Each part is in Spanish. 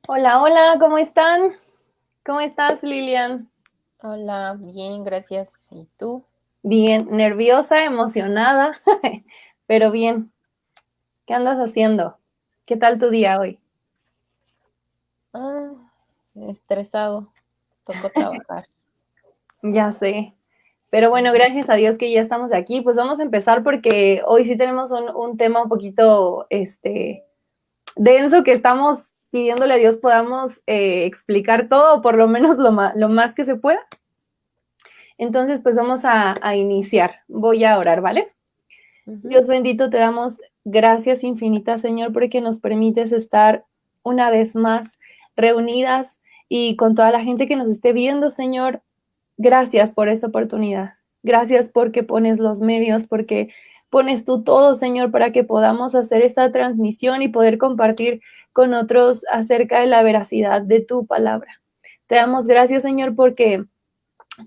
Hola, hola, ¿cómo están? ¿Cómo estás, Lilian? Hola, bien, gracias. ¿Y tú? Bien, nerviosa, emocionada, pero bien. ¿Qué andas haciendo? ¿Qué tal tu día hoy? Ah, estresado. Tocó trabajar. Ya sé. Pero bueno, Ujú. gracias a Dios que ya estamos aquí. Pues vamos a empezar porque hoy sí tenemos un tema un poquito, denso que estamos pidiéndole a Dios podamos explicar todo, o por lo menos lo más que se pueda. Entonces, pues vamos a iniciar. Voy a orar, ¿vale? Ujú. Dios bendito, te damos gracias infinitas, Señor, porque nos permites estar una vez más reunidas y con toda la gente que nos esté viendo, Señor. Gracias por esta oportunidad. Gracias porque pones los medios, porque pones tú todo, Señor, para que podamos hacer esta transmisión y poder compartir con otros acerca de la veracidad de tu palabra. Te damos gracias, Señor, porque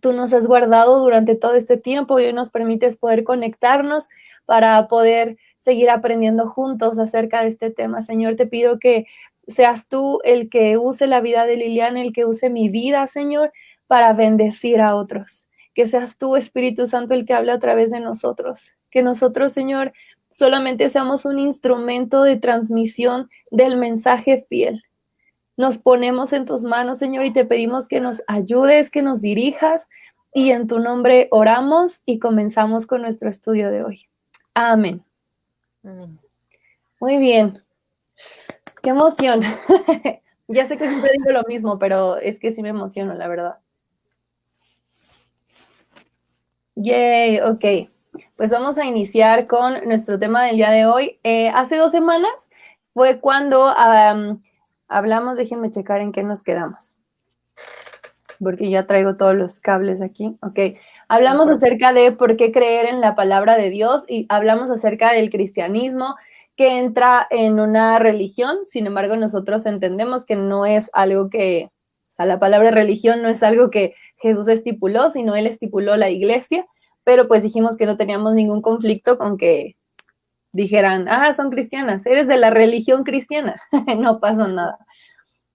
tú nos has guardado durante todo este tiempo y hoy nos permites poder conectarnos para poder seguir aprendiendo juntos acerca de este tema. Señor, te pido que seas tú el que use la vida de Liliana, el que use mi vida, Señor, para bendecir a otros. Que seas tú, Espíritu Santo, el que hable a través de nosotros. Que nosotros, Señor, solamente seamos un instrumento de transmisión del mensaje fiel. Nos ponemos en tus manos, Señor, y te pedimos que nos ayudes, que nos dirijas, y en tu nombre oramos y comenzamos con nuestro estudio de hoy. Amén. Mm. Muy bien, qué emoción. Ya sé que siempre digo lo mismo, pero es que sí me emociono, la verdad. Yay, ok. Pues vamos a iniciar con nuestro tema del día de hoy. Hace 2 semanas fue cuando hablamos, déjenme checar en qué nos quedamos, porque ya traigo todos los cables aquí. Ok, No hablamos importa. acerca de por qué creer en la palabra de Dios y hablamos acerca del cristianismo que entra en una religión. Sin embargo, nosotros entendemos que no es algo que, o sea, la palabra religión no es algo que Jesús estipuló, sino él estipuló la iglesia, pero pues dijimos que no teníamos ningún conflicto con que dijeran, ah, son cristianas, eres de la religión cristiana, no pasa nada.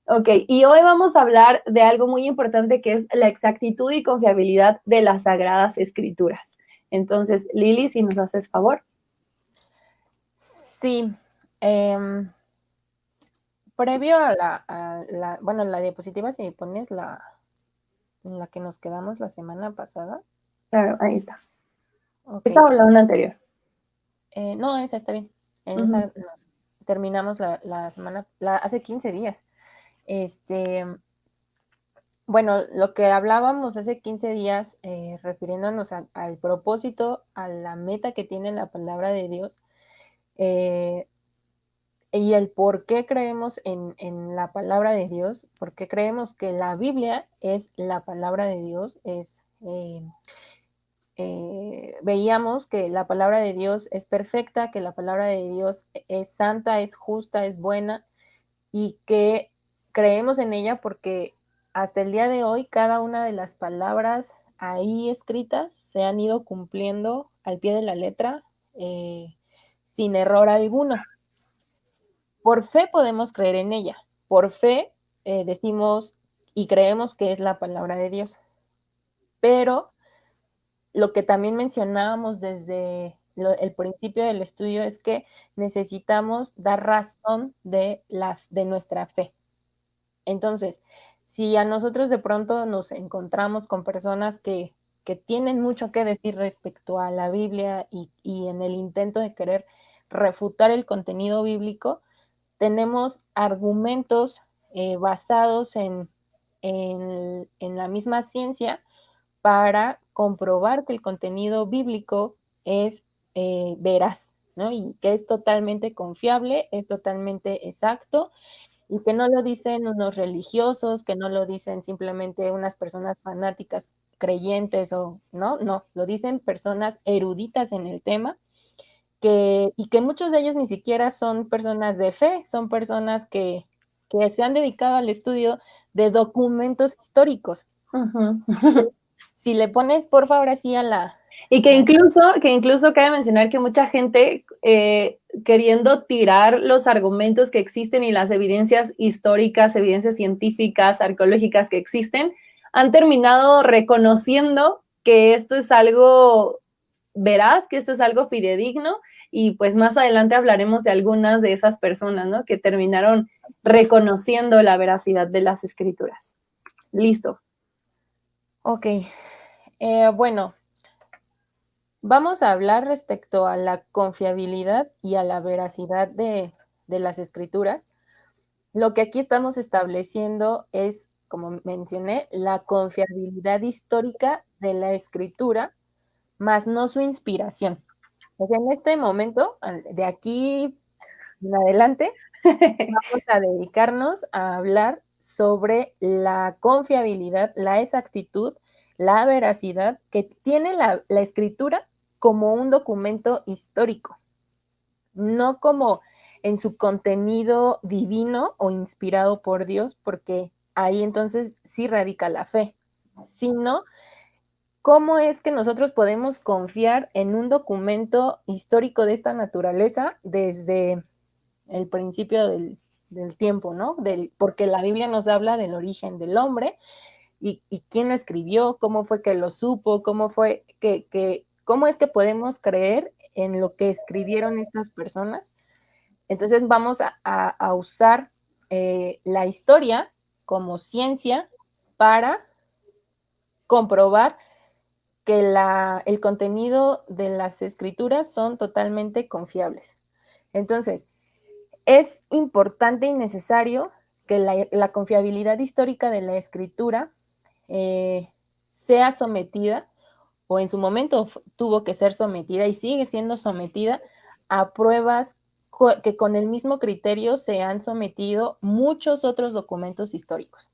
Ok, y hoy vamos a hablar de algo muy importante que es la exactitud y confiabilidad de las Sagradas Escrituras. Entonces, Lili, si nos haces favor. Sí, em, previo a bueno, la diapositiva, si pones en la que nos quedamos la semana pasada. Claro, ahí está. Ok, Esa o la una anterior. no, esa está bien. En Ujú. esa nos terminamos la semana, hace 15 días. Este, Bueno, lo que hablábamos hace 15 días, refiriéndonos al propósito, a la meta que tiene la palabra de Dios, eh, y el por qué creemos en la palabra de Dios, por qué creemos que la Biblia es la palabra de Dios, veíamos que la palabra de Dios es perfecta, que la palabra de Dios es santa, es justa, es buena, y que creemos en ella porque hasta el día de hoy cada una de las palabras ahí escritas se han ido cumpliendo al pie de la letra, sin error alguno. Por fe podemos creer en ella, por fe decimos y creemos que es la palabra de Dios, pero lo que también mencionábamos desde el principio del estudio es que necesitamos dar razón de nuestra fe. Entonces, si a nosotros de pronto nos encontramos con personas que tienen mucho que decir respecto a la Biblia y en el intento de querer refutar el contenido bíblico, tenemos argumentos basados en la misma ciencia para comprobar que el contenido bíblico es veraz, ¿no? Y que es totalmente confiable, es totalmente exacto y que no lo dicen unos religiosos, que no lo dicen simplemente unas personas fanáticas creyentes o no, lo dicen personas eruditas en el tema, y que muchos de ellos ni siquiera son personas de fe, son personas que se han dedicado al estudio de documentos históricos. Ujú. Si le pones, por favor, así a Y que incluso cabe mencionar que mucha gente, queriendo tirar los argumentos que existen y las evidencias históricas, evidencias científicas, arqueológicas que existen, han terminado reconociendo que esto es algo veraz, que esto es algo fidedigno, y pues más adelante hablaremos de algunas de esas personas, ¿no? Que terminaron reconociendo la veracidad de las escrituras. Listo. Ok, bueno, vamos a hablar respecto a la confiabilidad y a la veracidad de las escrituras. Lo que aquí estamos estableciendo es, como mencioné, la confiabilidad histórica de la escritura, más no su inspiración. O sea, en este momento, de aquí en adelante, vamos a dedicarnos a hablar sobre la confiabilidad, la exactitud, la veracidad que tiene la escritura como un documento histórico, no como en su contenido divino o inspirado por Dios, porque ahí entonces sí radica la fe, sino cómo es que nosotros podemos confiar en un documento histórico de esta naturaleza desde el principio del tiempo, ¿no? Porque la Biblia nos habla del origen del hombre y quién lo escribió, cómo fue que lo supo, cómo es que podemos creer en lo que escribieron estas personas. Entonces vamos a usar la historia como ciencia para comprobar que el contenido de las escrituras son totalmente confiables. Entonces, es importante y necesario que la confiabilidad histórica de la escritura sea sometida, o en su momento tuvo que ser sometida y sigue siendo sometida a pruebas que con el mismo criterio se han sometido muchos otros documentos históricos.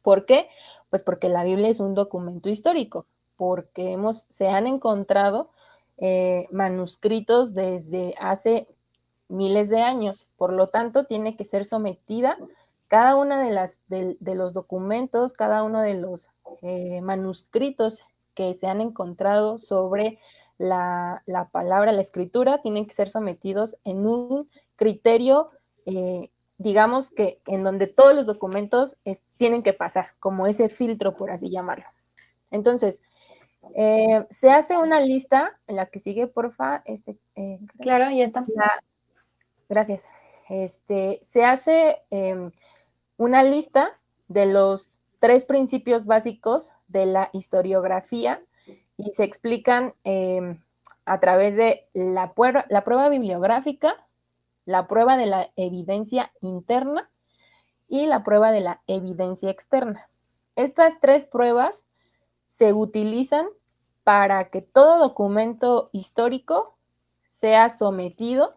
¿Por qué? Pues porque la Biblia es un documento histórico, porque se han encontrado manuscritos desde hace miles de años, por lo tanto tiene que ser sometida cada una de los documentos, cada uno de los manuscritos que se han encontrado sobre la palabra, la escritura, tienen que ser sometidos en un criterio, digamos que en donde todos los documentos tienen que pasar, como ese filtro, por así llamarlo. Entonces, se hace una lista, en la que sigue, porfa. Claro, ya está. Gracias. Se hace una lista de los 3 principios básicos de la historiografía y se explican a través de la prueba bibliográfica, la prueba de la evidencia interna y la prueba de la evidencia externa. Estas 3 pruebas se utilizan para que todo documento histórico sea sometido,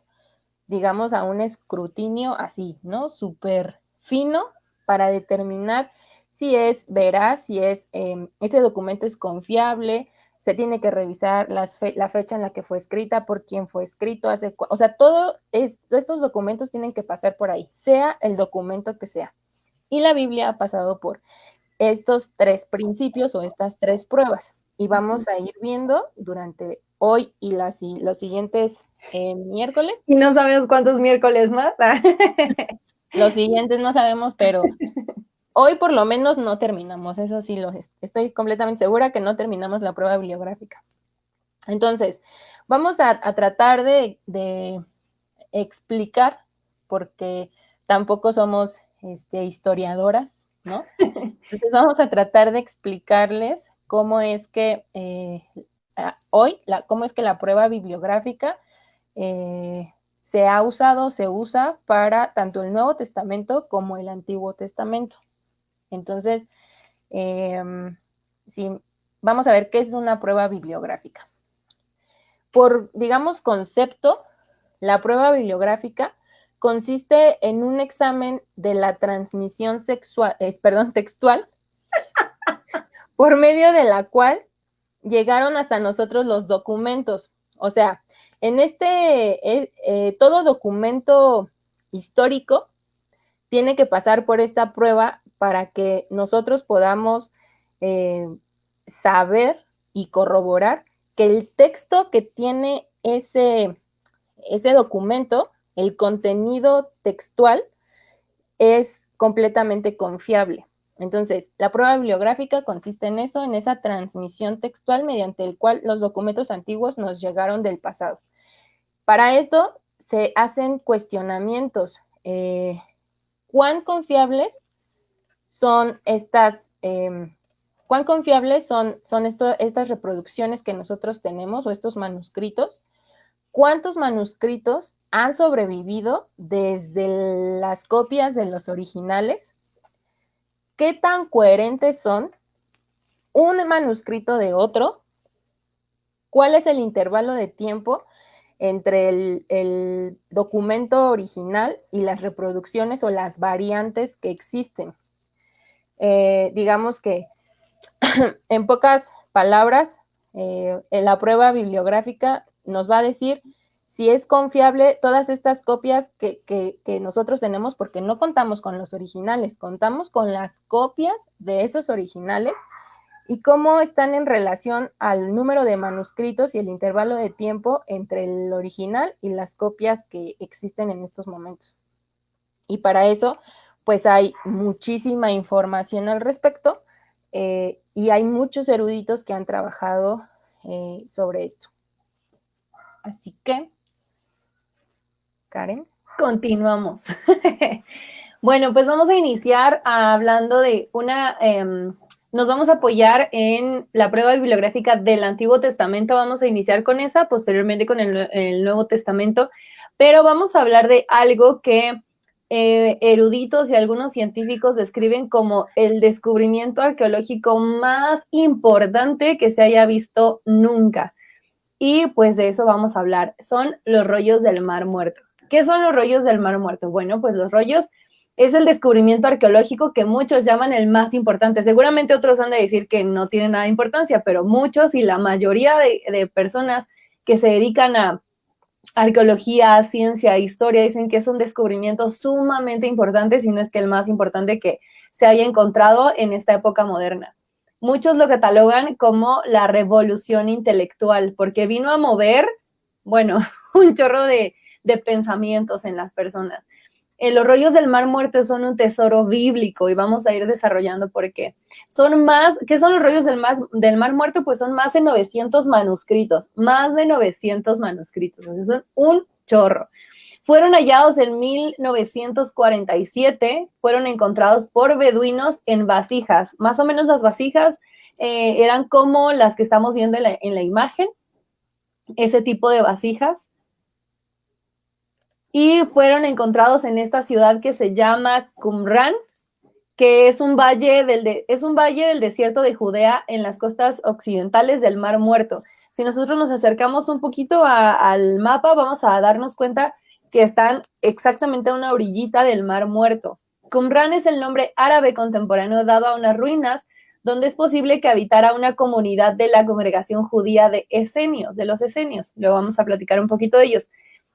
digamos, a un escrutinio así, ¿no? Súper fino, para determinar si es veraz, si ese documento es confiable. Se tiene que revisar la fecha en la que fue escrita, por quién fue escrito, o sea, estos documentos tienen que pasar por ahí, sea el documento que sea. Y la Biblia ha pasado por estos 3 principios o estas 3 pruebas. Y vamos a ir viendo durante hoy y los siguientes miércoles. Y no sabemos cuántos miércoles más. Los siguientes no sabemos, pero hoy por lo menos no terminamos. Eso sí, estoy completamente segura que no terminamos la prueba bibliográfica. Entonces, vamos a tratar de explicar, porque tampoco somos historiadoras, ¿no? Entonces vamos a tratar de explicarles cómo es que cómo es que la prueba bibliográfica se ha usado, se usa para tanto el Nuevo Testamento como el Antiguo Testamento. Entonces, sí, vamos a ver qué es una prueba bibliográfica. Por, digamos, concepto, la prueba bibliográfica consiste en un examen de la transmisión textual, por medio de la cual llegaron hasta nosotros los documentos. O sea, en todo documento histórico tiene que pasar por esta prueba para que nosotros podamos saber y corroborar que el texto que tiene ese documento, el contenido textual, es completamente confiable. Entonces, la prueba bibliográfica consiste en eso, en esa transmisión textual mediante el cual los documentos antiguos nos llegaron del pasado. Para esto se hacen cuestionamientos. ¿Cuán confiables son estas estas reproducciones que nosotros tenemos o estos manuscritos? ¿Cuántos manuscritos han sobrevivido desde las copias de los originales? ¿Qué tan coherentes son un manuscrito de otro? ¿Cuál es el intervalo de tiempo entre el documento original y las reproducciones o las variantes que existen? Digamos que, en pocas palabras, en la prueba bibliográfica nos va a decir si es confiable todas estas copias que nosotros tenemos, porque no contamos con los originales, contamos con las copias de esos originales y cómo están en relación al número de manuscritos y el intervalo de tiempo entre el original y las copias que existen en estos momentos. Y para eso, pues hay muchísima información al respecto y hay muchos eruditos que han trabajado sobre esto. Así que, Karen. Continuamos. Bueno, pues vamos a iniciar hablando de nos vamos a apoyar en la prueba bibliográfica del Antiguo Testamento, vamos a iniciar con esa, posteriormente con el Nuevo Testamento, pero vamos a hablar de algo que eruditos y algunos científicos describen como el descubrimiento arqueológico más importante que se haya visto nunca. Y pues de eso vamos a hablar. Son los rollos del Mar Muerto. ¿Qué son los rollos del Mar Muerto? Bueno, pues los rollos es el descubrimiento arqueológico que muchos llaman el más importante. Seguramente otros han de decir que no tiene nada de importancia, pero muchos y la mayoría de personas que se dedican a arqueología, ciencia, historia, dicen que es un descubrimiento sumamente importante, si no es que el más importante que se haya encontrado en esta época moderna. Muchos lo catalogan como la revolución intelectual, porque vino a mover, bueno, un chorro de pensamientos en las personas. Los rollos del Mar Muerto son un tesoro bíblico y vamos a ir desarrollando por qué. ¿Qué son los rollos del Mar Muerto? Pues son más de 900 manuscritos, más de 900 manuscritos, o sea, son un chorro. Fueron hallados en 1947, fueron encontrados por beduinos en vasijas. Más o menos las vasijas eran como las que estamos viendo en la imagen, ese tipo de vasijas. Y fueron encontrados en esta ciudad que se llama Qumran, que es un valle del desierto de Judea en las costas occidentales del Mar Muerto. Si nosotros nos acercamos un poquito al mapa, vamos a darnos cuenta que están exactamente a una orillita del Mar Muerto. Qumran es el nombre árabe contemporáneo dado a unas ruinas donde es posible que habitara una comunidad de la congregación judía de los esenios. Luego vamos a platicar un poquito de ellos.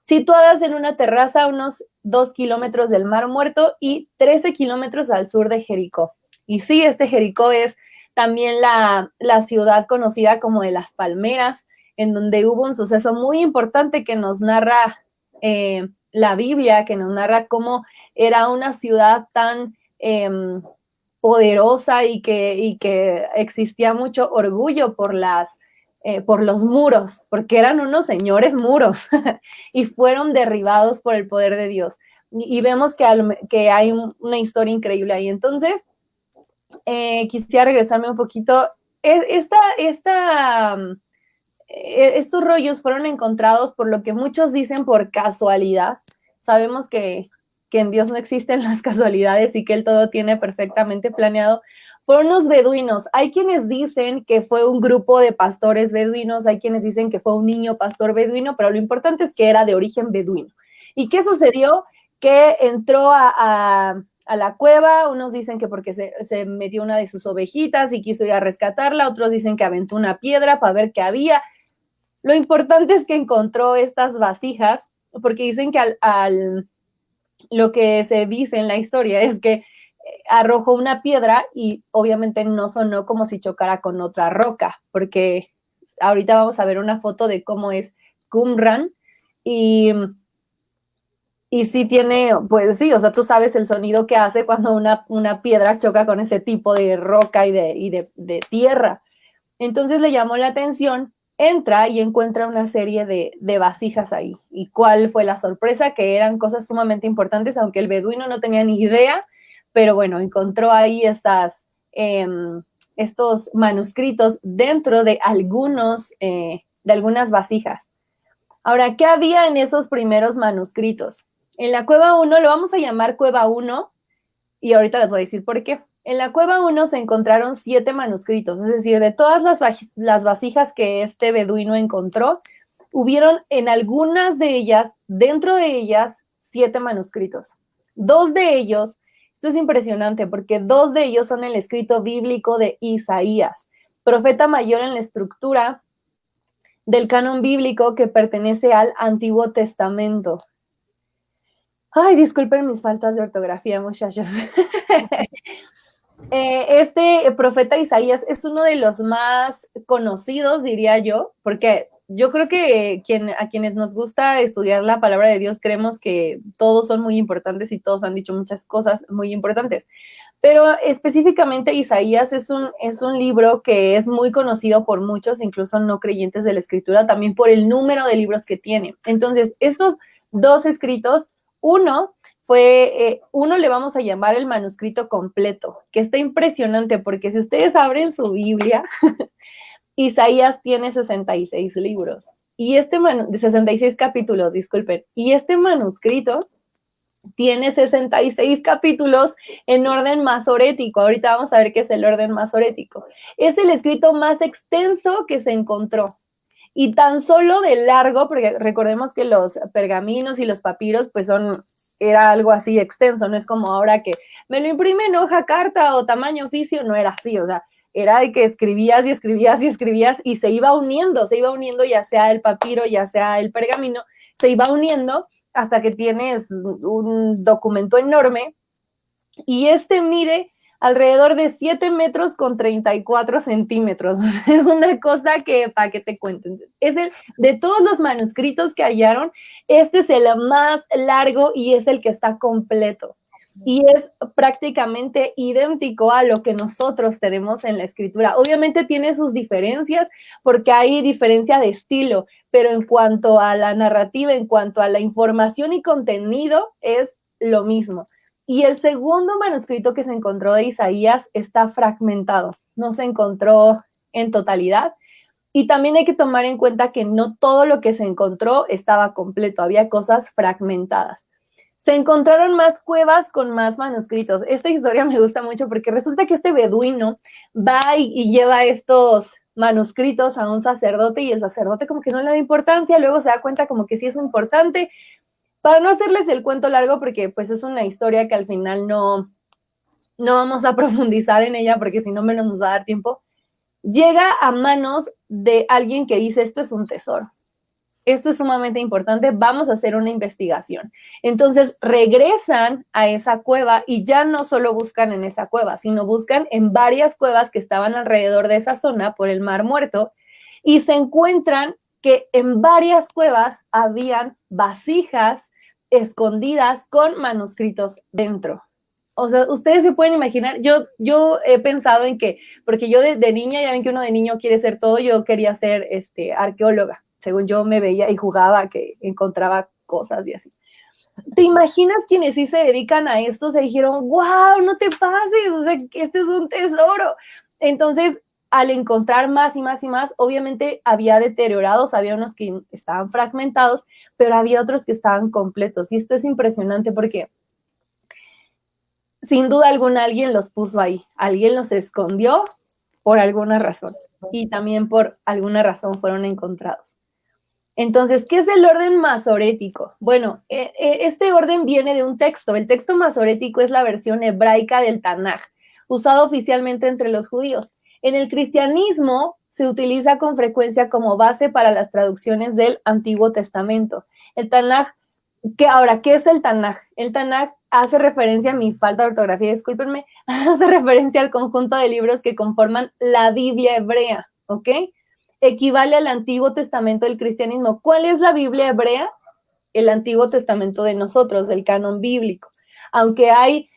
Situadas en una terraza a unos 2 kilómetros del Mar Muerto y 13 kilómetros al sur de Jericó. Y sí, Jericó es también la ciudad conocida como de las Palmeras, en donde hubo un suceso muy importante que nos narra la Biblia, que nos narra cómo era una ciudad tan poderosa y que existía mucho orgullo por los muros, porque eran unos señores muros y fueron derribados por el poder de Dios. Y vemos que hay una historia increíble ahí. Entonces, quisiera regresarme un poquito. Estos rollos fueron encontrados por lo que muchos dicen por casualidad. Sabemos que en Dios no existen las casualidades y que Él todo tiene perfectamente planeado, por unos beduinos. Hay quienes dicen que fue un grupo de pastores beduinos, hay quienes dicen que fue un niño pastor beduino, pero lo importante es que era de origen beduino. ¿Y qué sucedió? Que entró a la cueva, unos dicen que porque se metió una de sus ovejitas y quiso ir a rescatarla, otros dicen que aventó una piedra para ver qué había. Lo importante es que encontró estas vasijas, porque dicen que lo que se dice en la historia es que arrojó una piedra y obviamente no sonó como si chocara con otra roca, porque ahorita vamos a ver una foto de cómo es Qumran, y sí tiene, pues sí, o sea, tú sabes el sonido que hace cuando una piedra choca con ese tipo de roca y de tierra. Entonces le llamó la atención, entra y encuentra una serie de vasijas ahí. ¿Y cuál fue la sorpresa? Que eran cosas sumamente importantes, aunque el beduino no tenía ni idea, pero bueno, encontró ahí estos manuscritos dentro de algunas vasijas. Ahora, ¿qué había en esos primeros manuscritos? En la cueva 1, lo vamos a llamar cueva 1, y ahorita les voy a decir por qué. En la cueva 1 se encontraron 7 manuscritos, es decir, de todas las vasijas que este beduino encontró, hubieron en algunas de ellas, dentro de ellas, 7 manuscritos. 2 de ellos, esto es impresionante porque 2 de ellos son el escrito bíblico de Isaías, profeta mayor en la estructura del canon bíblico que pertenece al Antiguo Testamento. Ay, disculpen mis faltas de ortografía, muchachos. Este profeta Isaías es uno de los más conocidos, diría yo, porque yo creo que a quienes nos gusta estudiar la palabra de Dios creemos que todos son muy importantes y todos han dicho muchas cosas muy importantes. Pero específicamente Isaías es un libro que es muy conocido por muchos, incluso no creyentes de la Escritura, también por el número de libros que tiene. Entonces, estos 2 escritos, uno le vamos a llamar el manuscrito completo, que está impresionante porque si ustedes abren su Biblia, Isaías tiene 66 libros y 66 capítulos, disculpen, y este manuscrito tiene 66 capítulos en orden masorético. Ahorita vamos a ver qué es el orden masorético. Es el escrito más extenso que se encontró. Y tan solo de largo, porque recordemos que los pergaminos y los papiros, pues era algo así extenso, no es como ahora que me lo imprime en hoja carta o tamaño oficio, no era así, o sea, era de que escribías y escribías y escribías y se iba uniendo ya sea el papiro, ya sea el pergamino, se iba uniendo hasta que tienes un documento enorme y mide alrededor de 7 metros con 34 centímetros. Es una cosa que, para que te cuenten, de todos los manuscritos que hallaron, este es el más largo y es el que está completo. Y es prácticamente idéntico a lo que nosotros tenemos en la escritura. Obviamente tiene sus diferencias porque hay diferencia de estilo, pero en cuanto a la narrativa, en cuanto a la información y contenido, es lo mismo. Y el segundo manuscrito que se encontró de Isaías está fragmentado, no se encontró en totalidad. Y también hay que tomar en cuenta que no todo lo que se encontró estaba completo, había cosas fragmentadas. Se encontraron más cuevas con más manuscritos. Esta historia me gusta mucho porque resulta que este beduino va y lleva estos manuscritos a un sacerdote y el sacerdote como que no le da importancia, luego se da cuenta como que sí es importante. Para no hacerles el cuento largo, porque pues es una historia que al final no vamos a profundizar en ella porque si no menos nos va a dar tiempo, llega a manos de alguien que dice esto es un tesoro. Esto es sumamente importante, vamos a hacer una investigación. Entonces regresan a esa cueva y ya no solo buscan en esa cueva, sino buscan en varias cuevas que estaban alrededor de esa zona por el Mar Muerto y se encuentran que en varias cuevas habían vasijas escondidas con manuscritos dentro. O sea, ustedes se pueden imaginar, yo he pensado en que, porque yo de niña, ya ven que uno de niño quiere ser todo, yo quería ser arqueóloga. Según yo me veía y jugaba, que encontraba cosas y así. ¿Te imaginas quienes sí se dedican a esto? Se dijeron, wow, no te pases, o sea, este es un tesoro. Entonces, al encontrar más y más y más, obviamente había deteriorados, había unos que estaban fragmentados, pero había otros que estaban completos. Y esto es impresionante porque sin duda alguna alguien los puso ahí, alguien los escondió por alguna razón y también por alguna razón fueron encontrados. Entonces, ¿qué es el orden masorético? Bueno, este orden viene de un texto. El texto masorético es la versión hebraica del Tanaj, usado oficialmente entre los judíos. En el cristianismo se utiliza con frecuencia como base para las traducciones del Antiguo Testamento. El Tanaj, ¿qué es el Tanaj? El Tanaj hace referencia, a mi falta de ortografía, discúlpenme, hace referencia al conjunto de libros que conforman la Biblia hebrea, ¿ok? equivale al Antiguo Testamento del cristianismo. ¿Cuál es la Biblia hebrea? El Antiguo Testamento de nosotros, del canon bíblico. Aunque hay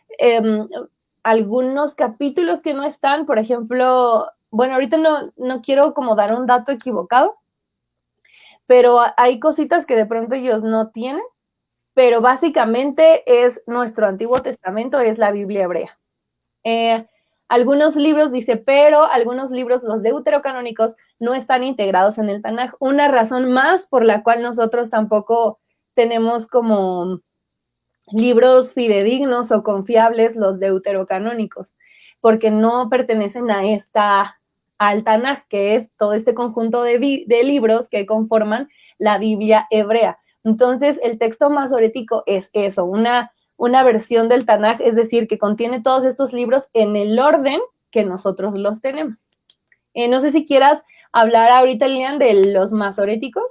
algunos capítulos que no están, por ejemplo, bueno, ahorita no quiero como dar un dato equivocado, pero hay cositas que de pronto ellos no tienen, pero básicamente es nuestro Antiguo Testamento, es la Biblia hebrea. Algunos libros, dice, pero algunos libros, los deuterocanónicos, no están integrados en el Tanaj. Una razón más por la cual nosotros tampoco tenemos como libros fidedignos o confiables los deuterocanónicos, porque no pertenecen al Tanaj, que es todo este conjunto de libros que conforman la Biblia hebrea. Entonces, el texto masorético es eso, una versión del Tanaj, es decir, que contiene todos estos libros en el orden que nosotros los tenemos. No sé si quieras hablar ahorita, Lilian, de los masoréticos.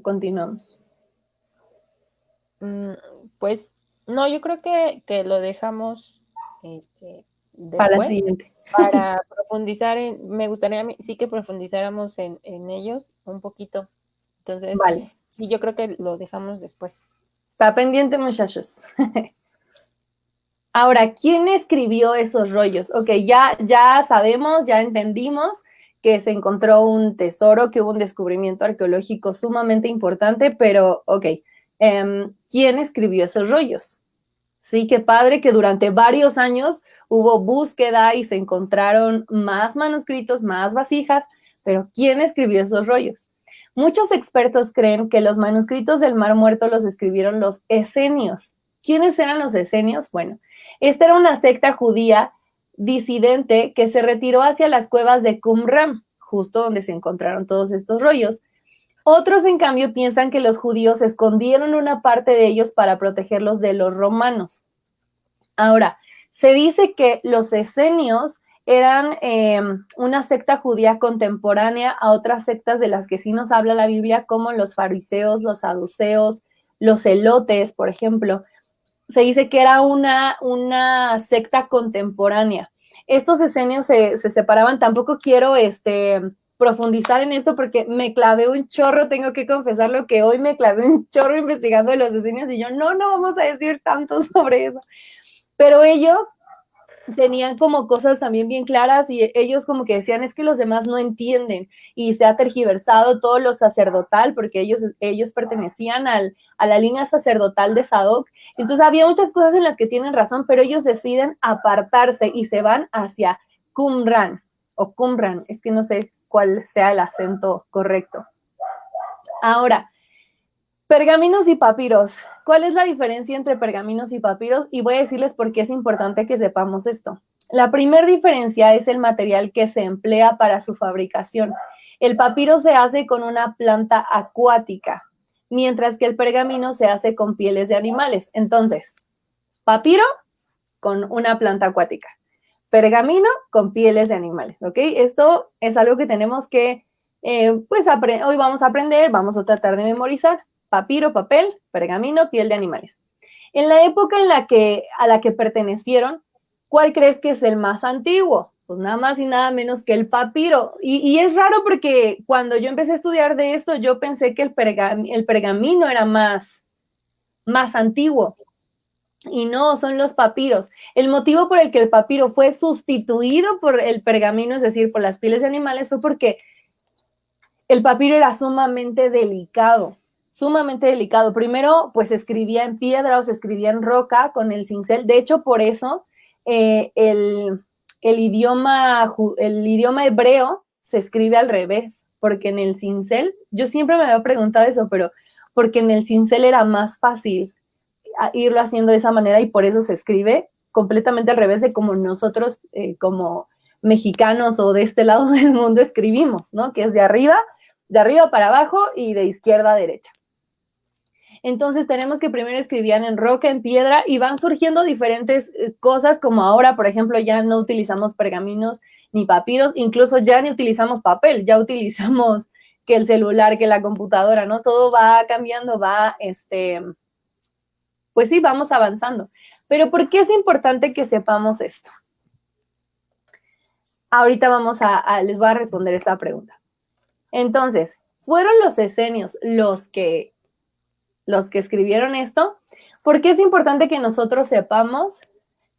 Continuamos. Pues no, yo creo que lo dejamos Para la después siguiente. para profundizar me gustaría sí que profundizáramos en ellos un poquito. Entonces, Vale. sí, yo creo que lo dejamos después. Está pendiente, muchachos. Ahora, ¿quién escribió esos rollos? Ok, ya sabemos, ya entendimos que se encontró un tesoro, que hubo un descubrimiento arqueológico sumamente importante, pero ok, ¿quién escribió esos rollos? Sí, qué padre que durante varios años hubo búsqueda y se encontraron más manuscritos, más vasijas, pero ¿quién escribió esos rollos? Muchos expertos creen que los manuscritos del Mar Muerto los escribieron los esenios. ¿Quiénes eran los esenios? Bueno, esta era una secta judía disidente que se retiró hacia las cuevas de Qumran, justo donde se encontraron todos estos rollos. Otros, en cambio, piensan que los judíos escondieron una parte de ellos para protegerlos de los romanos. Ahora, se dice que los esenios eran una secta judía contemporánea a otras sectas de las que sí nos habla la Biblia, como los fariseos, los saduceos, los celotes, por ejemplo. Se dice que era una secta contemporánea. Estos esenios se separaban, tampoco quiero profundizar en esto porque me clavé un chorro, tengo que confesarlo que hoy me clavé un chorro investigando de los esenios y yo no vamos a decir tanto sobre eso. Pero ellos tenían como cosas también bien claras y ellos como que decían es que los demás no entienden y se ha tergiversado todo lo sacerdotal porque ellos pertenecían a la línea sacerdotal de Sadoc. Entonces había muchas cosas en las que tienen razón, pero ellos deciden apartarse y se van hacia Qumran o Qumran, es que no sé cuál sea el acento correcto. Ahora, pergaminos y papiros. ¿Cuál es la diferencia entre pergaminos y papiros? Y voy a decirles por qué es importante que sepamos esto. La primera diferencia es el material que se emplea para su fabricación. El papiro se hace con una planta acuática, mientras que el pergamino se hace con pieles de animales. Entonces, papiro con una planta acuática, pergamino con pieles de animales, ¿ok? Esto es algo que tenemos que, hoy vamos a aprender, vamos a tratar de memorizar. Papiro, papel, pergamino, piel de animales. En la época a la que pertenecieron, ¿cuál crees que es el más antiguo? Pues nada más y nada menos que el papiro. Y es raro porque cuando yo empecé a estudiar de esto, yo pensé que el pergamino era más antiguo. Y no, son los papiros. El motivo por el que el papiro fue sustituido por el pergamino, es decir, por las pieles de animales, fue porque el papiro era sumamente delicado. Primero, pues se escribía en piedra o se escribía en roca con el cincel. De hecho, por eso el idioma hebreo se escribe al revés, porque en el cincel, yo siempre me había preguntado eso, pero porque en el cincel era más fácil irlo haciendo de esa manera y por eso se escribe completamente al revés de como nosotros como mexicanos o de este lado del mundo escribimos, ¿no? Que es de arriba para abajo y de izquierda a derecha. Entonces tenemos que primero escribían en roca, en piedra y van surgiendo diferentes cosas como ahora, por ejemplo, ya no utilizamos pergaminos ni papiros, incluso ya ni utilizamos papel, ya utilizamos que el celular, que la computadora, ¿no? Todo va cambiando, pues sí, vamos avanzando. Pero ¿por qué es importante que sepamos esto? ahorita les voy a responder esa pregunta. Entonces, ¿fueron los esenios los que escribieron esto? Porque es importante que nosotros sepamos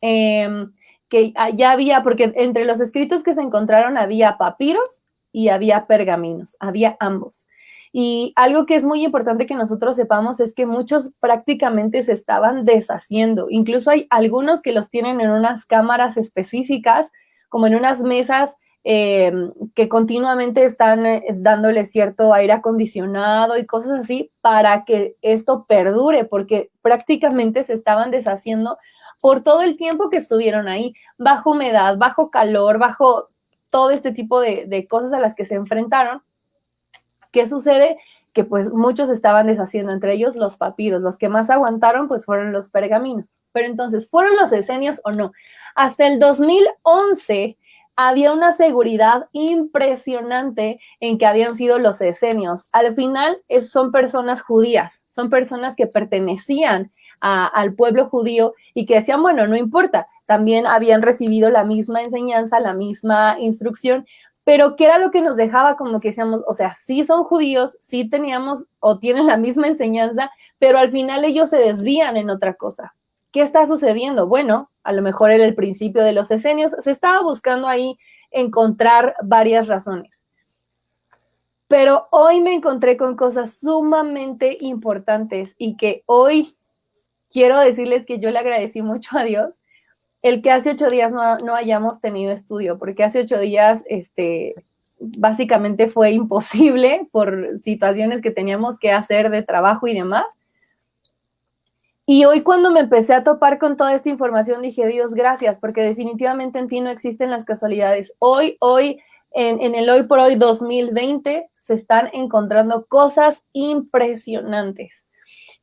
que ya había, porque entre los escritos que se encontraron había papiros y había pergaminos, había ambos. Y algo que es muy importante que nosotros sepamos es que muchos prácticamente se estaban deshaciendo. Incluso hay algunos que los tienen en unas cámaras específicas, como en unas mesas que continuamente están dándole cierto aire acondicionado y cosas así para que esto perdure, porque prácticamente se estaban deshaciendo por todo el tiempo que estuvieron ahí, bajo humedad, bajo calor, bajo todo este tipo de cosas a las que se enfrentaron. ¿Qué sucede? Que pues muchos estaban deshaciendo, entre ellos los papiros. Los que más aguantaron pues fueron los pergaminos. Pero entonces, ¿fueron los esenios o no? Hasta el 2011 había una seguridad impresionante en que habían sido los esenios. Al final son personas judías, son personas que pertenecían al pueblo judío y que decían, bueno, no importa, también habían recibido la misma enseñanza, la misma instrucción, pero ¿qué era lo que nos dejaba? Como que decíamos, o sea, sí son judíos, sí teníamos o tienen la misma enseñanza, pero al final ellos se desvían en otra cosa. ¿Qué está sucediendo? Bueno, a lo mejor era el principio de los esenios, se estaba buscando ahí encontrar varias razones. Pero hoy me encontré con cosas sumamente importantes y que hoy quiero decirles que yo le agradecí mucho a Dios el que hace 8 días no hayamos tenido estudio, porque hace 8 días básicamente fue imposible por situaciones que teníamos que hacer de trabajo y demás. Y hoy cuando me empecé a topar con toda esta información dije, Dios, gracias, porque definitivamente en ti no existen las casualidades. Hoy, en el hoy por hoy 2020, se están encontrando cosas impresionantes.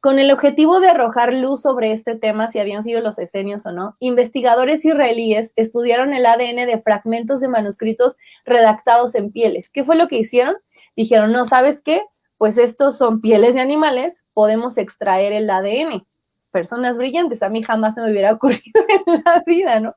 Con el objetivo de arrojar luz sobre este tema, si habían sido los esenios o no, investigadores israelíes estudiaron el ADN de fragmentos de manuscritos redactados en pieles. ¿Qué fue lo que hicieron? Dijeron, no, ¿sabes qué? Pues estos son pieles de animales, podemos extraer el ADN. Personas brillantes, a mí jamás se me hubiera ocurrido en la vida, ¿no?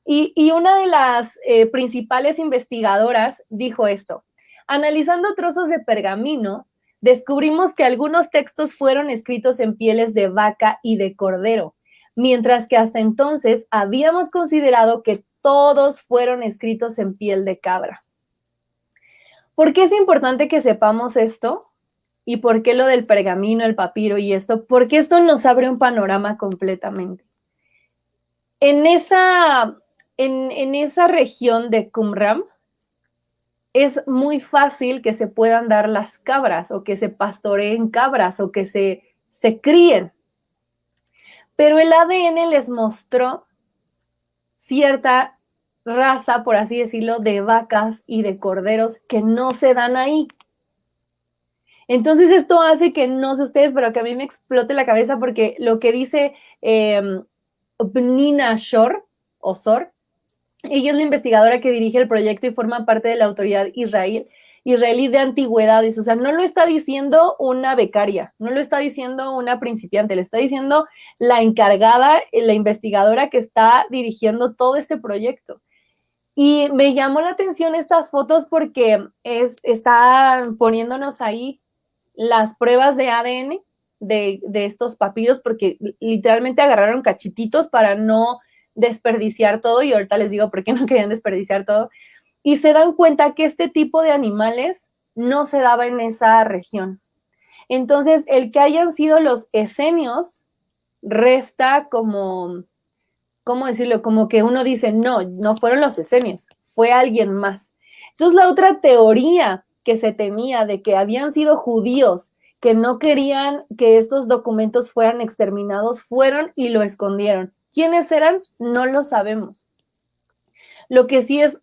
Y una de las principales investigadoras dijo esto, analizando trozos de pergamino, descubrimos que algunos textos fueron escritos en pieles de vaca y de cordero, mientras que hasta entonces habíamos considerado que todos fueron escritos en piel de cabra. ¿Por qué es importante que sepamos esto? ¿Y por qué lo del pergamino, el papiro y esto? Porque esto nos abre un panorama completamente. En esa región de Qumran, es muy fácil que se puedan dar las cabras o que se pastoreen cabras o que se críen. Pero el ADN les mostró cierta raza, por así decirlo, de vacas y de corderos que no se dan ahí. Entonces esto hace que, no sé ustedes, pero que a mí me explote la cabeza porque lo que dice Pnina Shor, o Sor, ella es la investigadora que dirige el proyecto y forma parte de la autoridad israelí de antigüedades. O sea, no lo está diciendo una becaria, no lo está diciendo una principiante, le está diciendo la encargada, la investigadora que está dirigiendo todo este proyecto. Y me llamó la atención estas fotos porque están poniéndonos ahí las pruebas de ADN de estos papiros, porque literalmente agarraron cachititos para no desperdiciar todo, y ahorita les digo por qué no querían desperdiciar todo, y se dan cuenta que este tipo de animales no se daba en esa región. Entonces, el que hayan sido los esenios resta como, ¿cómo decirlo? Como que uno dice, no fueron los esenios, fue alguien más. Entonces, la otra teoría que se temía de que habían sido judíos que no querían que estos documentos fueran exterminados, fueron y lo escondieron. ¿Quiénes eran? No lo sabemos. Lo que sí es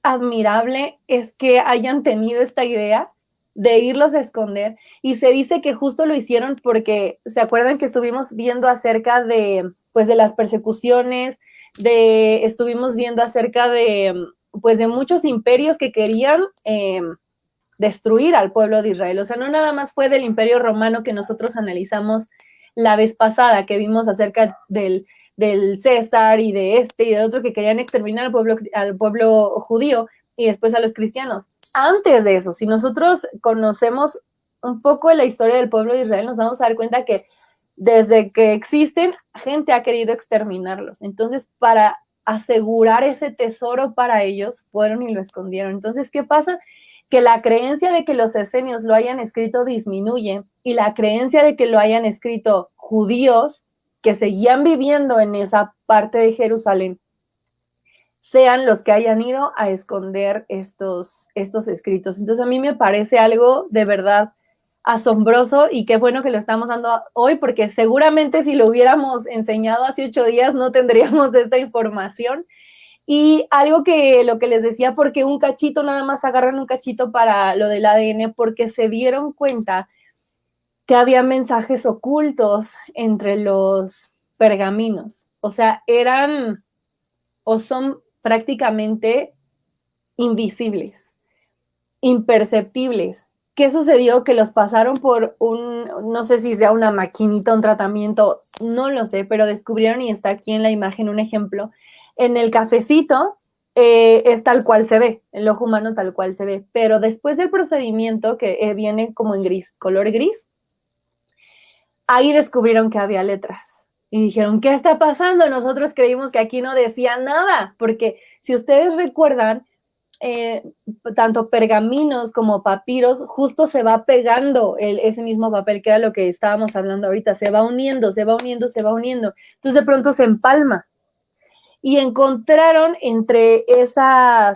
admirable es que hayan tenido esta idea de irlos a esconder, y se dice que justo lo hicieron porque se acuerdan que estuvimos viendo acerca de, pues, de las persecuciones, estuvimos viendo acerca de, pues, de muchos imperios que querían destruir al pueblo de Israel. O sea, no nada más fue del Imperio Romano que nosotros analizamos la vez pasada, que vimos acerca del del César y de este y del otro que querían exterminar al pueblo judío y después a los cristianos. Antes de eso, si nosotros conocemos un poco de la historia del pueblo de Israel, nos vamos a dar cuenta que desde que existen, gente ha querido exterminarlos. Entonces, para asegurar ese tesoro para ellos, fueron y lo escondieron. Entonces, ¿qué pasa? Que la creencia de que los esenios lo hayan escrito disminuye y la creencia de que lo hayan escrito judíos que seguían viviendo en esa parte de Jerusalén sean los que hayan ido a esconder estos escritos. Entonces, a mí me parece algo de verdad asombroso y qué bueno que lo estamos dando hoy, porque seguramente si lo hubiéramos enseñado hace 8 días no tendríamos esta información. Y algo que lo que les decía, porque un cachito, nada más agarran un cachito para lo del ADN, porque se dieron cuenta que había mensajes ocultos entre los pergaminos. O sea, eran o son prácticamente invisibles, imperceptibles. ¿Qué sucedió? Que los pasaron por no sé si sea una maquinita, un tratamiento, no lo sé, pero descubrieron, y está aquí en la imagen un ejemplo, en el cafecito es tal cual se ve, el ojo humano tal cual se ve, pero después del procedimiento, que viene como en gris, color gris, ahí descubrieron que había letras. Y dijeron, ¿qué está pasando? Nosotros creímos que aquí no decía nada, porque si ustedes recuerdan, tanto pergaminos como papiros, justo se va pegando ese mismo papel, que era lo que estábamos hablando ahorita, se va uniendo, se va uniendo, se va uniendo. Entonces de pronto se empalma. Y encontraron entre esa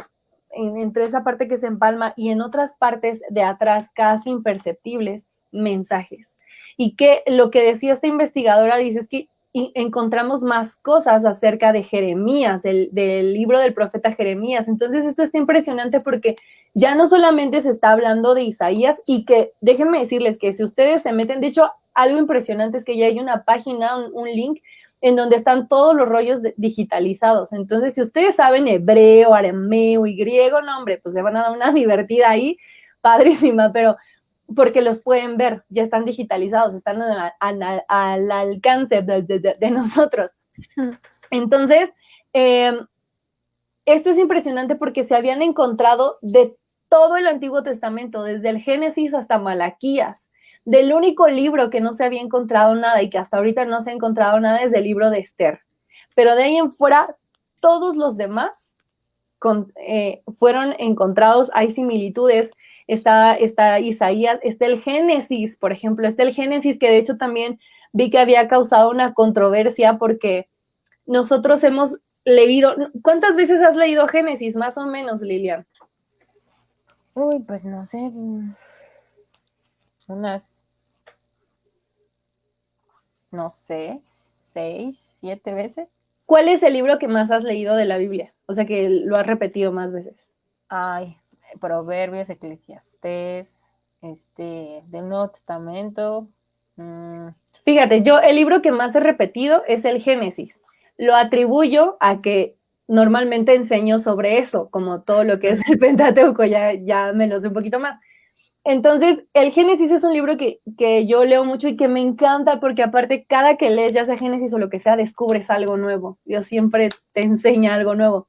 parte que se empalma y en otras partes de atrás, casi imperceptibles, mensajes. Y que lo que decía esta investigadora dice es que encontramos más cosas acerca de Jeremías, del libro del profeta Jeremías. Entonces esto está impresionante porque ya no solamente se está hablando de Isaías, y que déjenme decirles que si ustedes se meten, de hecho algo impresionante es que ya hay una página, un link en donde están todos los rollos digitalizados. Entonces, si ustedes saben hebreo, arameo y griego, no, hombre, pues se van a dar una divertida ahí, padrísima, pero porque los pueden ver, ya están digitalizados, están al alcance de nosotros. Entonces, esto es impresionante porque se habían encontrado de todo el Antiguo Testamento, desde el Génesis hasta Malaquías. Del único libro que no se había encontrado nada y que hasta ahorita no se ha encontrado nada es del libro de Esther. Pero de ahí en fuera, todos los demás fueron encontrados, hay similitudes. Está Isaías, está el Génesis, por ejemplo, está el Génesis, que de hecho también vi que había causado una controversia porque nosotros hemos leído, ¿cuántas veces has leído Génesis, más o menos, Lilian? Uy, pues no sé, unas, no sé, 6, 7 veces. ¿Cuál es el libro que más has leído de la Biblia? O sea, que lo has repetido más veces. Ay, Proverbios, Eclesiastés, del Nuevo Testamento. Fíjate, yo el libro que más he repetido es el Génesis. Lo atribuyo a que normalmente enseño sobre eso, como todo lo que es el Pentateuco, ya me lo sé un poquito más. Entonces, el Génesis es un libro que yo leo mucho y que me encanta porque aparte cada que lees, ya sea Génesis o lo que sea, descubres algo nuevo. Dios siempre te enseña algo nuevo.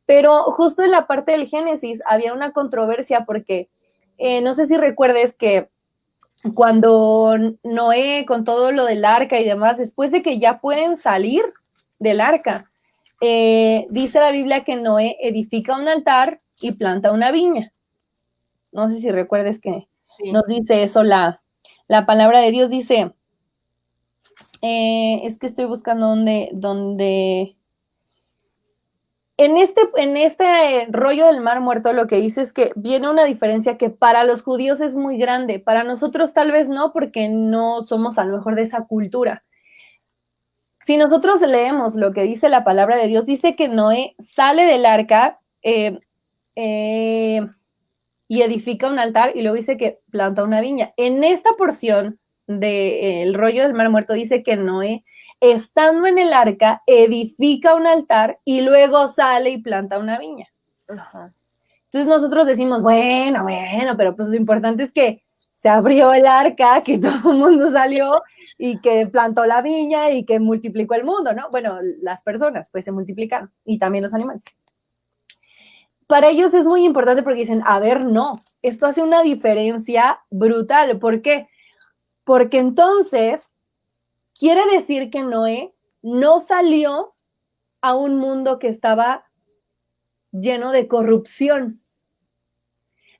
Pero justo en la parte del Génesis había una controversia porque no sé si recuerdes que cuando Noé, con todo lo del arca y demás, después de que ya pueden salir del arca, dice la Biblia que Noé edifica un altar y planta una viña. No sé si recuerdes que sí. Nos dice eso la palabra de Dios, dice, es que estoy buscando donde en este rollo del Mar Muerto lo que dice es que viene una diferencia que para los judíos es muy grande, para nosotros tal vez no, porque no somos a lo mejor de esa cultura. Si nosotros leemos lo que dice la palabra de Dios, dice que Noé sale del arca y edifica un altar y luego dice que planta una viña. En esta porción del rollo del Mar Muerto dice que Noé, estando en el arca, edifica un altar y luego sale y planta una viña. Ajá. Entonces nosotros decimos, bueno, pero pues lo importante es que se abrió el arca, que todo el mundo salió y que plantó la viña y que multiplicó el mundo, ¿no? Bueno, las personas pues se multiplicaron y también los animales. Para ellos es muy importante porque dicen, a ver, no, esto hace una diferencia brutal. ¿Por qué? Porque entonces quiere decir que Noé no salió a un mundo que estaba lleno de corrupción.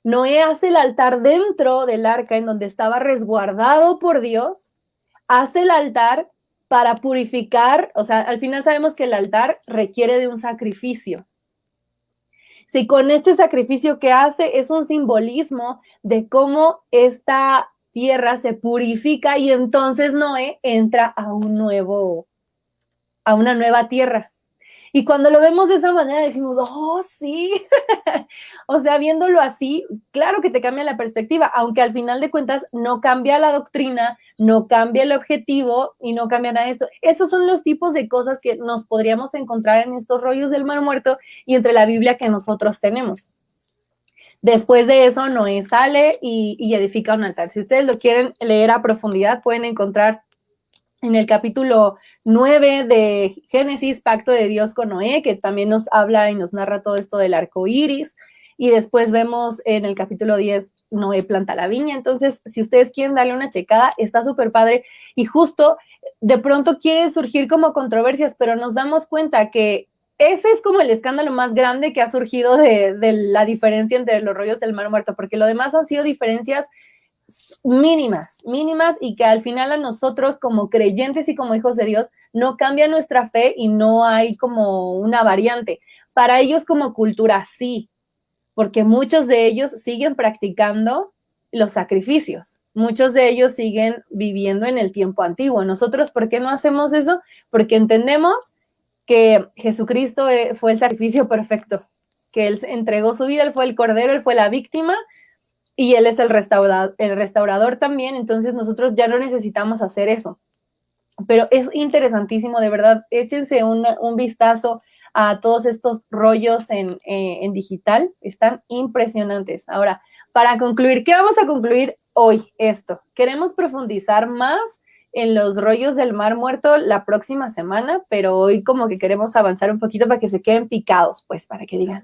Noé hace el altar dentro del arca en donde estaba resguardado por Dios, hace el altar para purificar, o sea, al final sabemos que el altar requiere de un sacrificio. Si con este sacrificio que hace es un simbolismo de cómo esta tierra se purifica y entonces Noé entra a una nueva tierra. Y cuando lo vemos de esa manera decimos, oh, sí. O sea, viéndolo así, claro que te cambia la perspectiva, aunque al final de cuentas no cambia la doctrina, no cambia el objetivo y no cambia nada de esto. Esos son los tipos de cosas que nos podríamos encontrar en estos rollos del Mar Muerto y entre la Biblia que nosotros tenemos. Después de eso, Noé sale y edifica un altar. Si ustedes lo quieren leer a profundidad, pueden encontrar en el capítulo 9 de Génesis, Pacto de Dios con Noé, que también nos habla y nos narra todo esto del arco iris. Y después vemos en el capítulo 10, Noé planta la viña. Entonces, si ustedes quieren darle una checada, está súper padre. Y justo de pronto quiere surgir como controversias, pero nos damos cuenta que ese es como el escándalo más grande que ha surgido de la diferencia entre los rollos del Mar Muerto, porque lo demás han sido diferencias mínimas y que al final a nosotros como creyentes y como hijos de Dios no cambia nuestra fe y no hay como una variante. Para ellos como cultura sí, porque muchos de ellos siguen practicando los sacrificios. Muchos de ellos siguen viviendo en el tiempo antiguo. Nosotros, ¿por qué no hacemos eso? Porque entendemos que Jesucristo fue el sacrificio perfecto, que Él entregó su vida, Él fue el cordero, Él fue la víctima y Él es el restaurador también, entonces nosotros ya no necesitamos hacer eso. Pero es interesantísimo, de verdad, échense un vistazo a todos estos rollos en digital, están impresionantes. Ahora, para concluir, ¿qué vamos a concluir hoy? Esto, queremos profundizar más en los rollos del Mar Muerto la próxima semana, pero hoy como que queremos avanzar un poquito para que se queden picados, pues para que digan,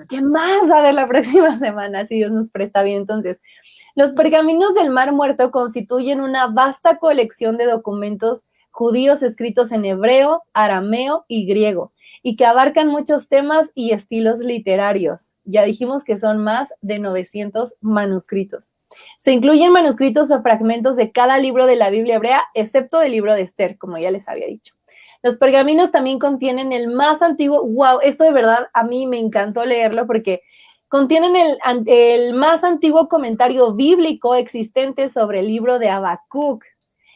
¿qué más va a haber la próxima semana? Si Dios nos presta bien. Entonces, los pergaminos del Mar Muerto constituyen una vasta colección de documentos judíos escritos en hebreo, arameo y griego, y que abarcan muchos temas y estilos literarios. Ya dijimos que son más de 900 manuscritos. Se incluyen manuscritos o fragmentos de cada libro de la Biblia hebrea, excepto del libro de Esther, como ya les había dicho. Los pergaminos también contienen el más antiguo, wow, esto de verdad a mí me encantó leerlo porque contienen el más antiguo comentario bíblico existente sobre el libro de Habacuc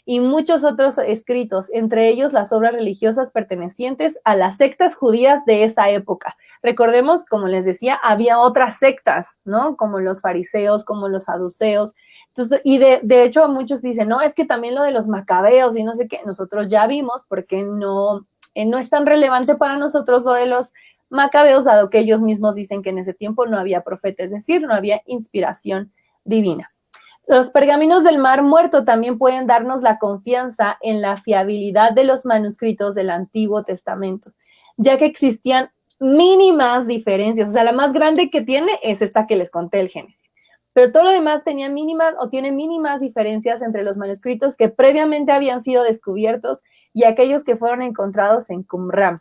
y muchos otros escritos, entre ellos las obras religiosas pertenecientes a las sectas judías de esa época. Recordemos, como les decía, había otras sectas, ¿no? Como los fariseos, como los saduceos. Entonces, y de hecho muchos dicen, no, es que también lo de los macabeos y no sé qué, nosotros ya vimos porque no es tan relevante para nosotros lo de los macabeos, dado que ellos mismos dicen que en ese tiempo no había profeta, es decir, no había inspiración divina. Los pergaminos del Mar Muerto también pueden darnos la confianza en la fiabilidad de los manuscritos del Antiguo Testamento, ya que existían mínimas diferencias. O sea, la más grande que tiene es esta que les conté, el Génesis. Pero todo lo demás tenía mínimas o tiene mínimas diferencias entre los manuscritos que previamente habían sido descubiertos y aquellos que fueron encontrados en Qumran.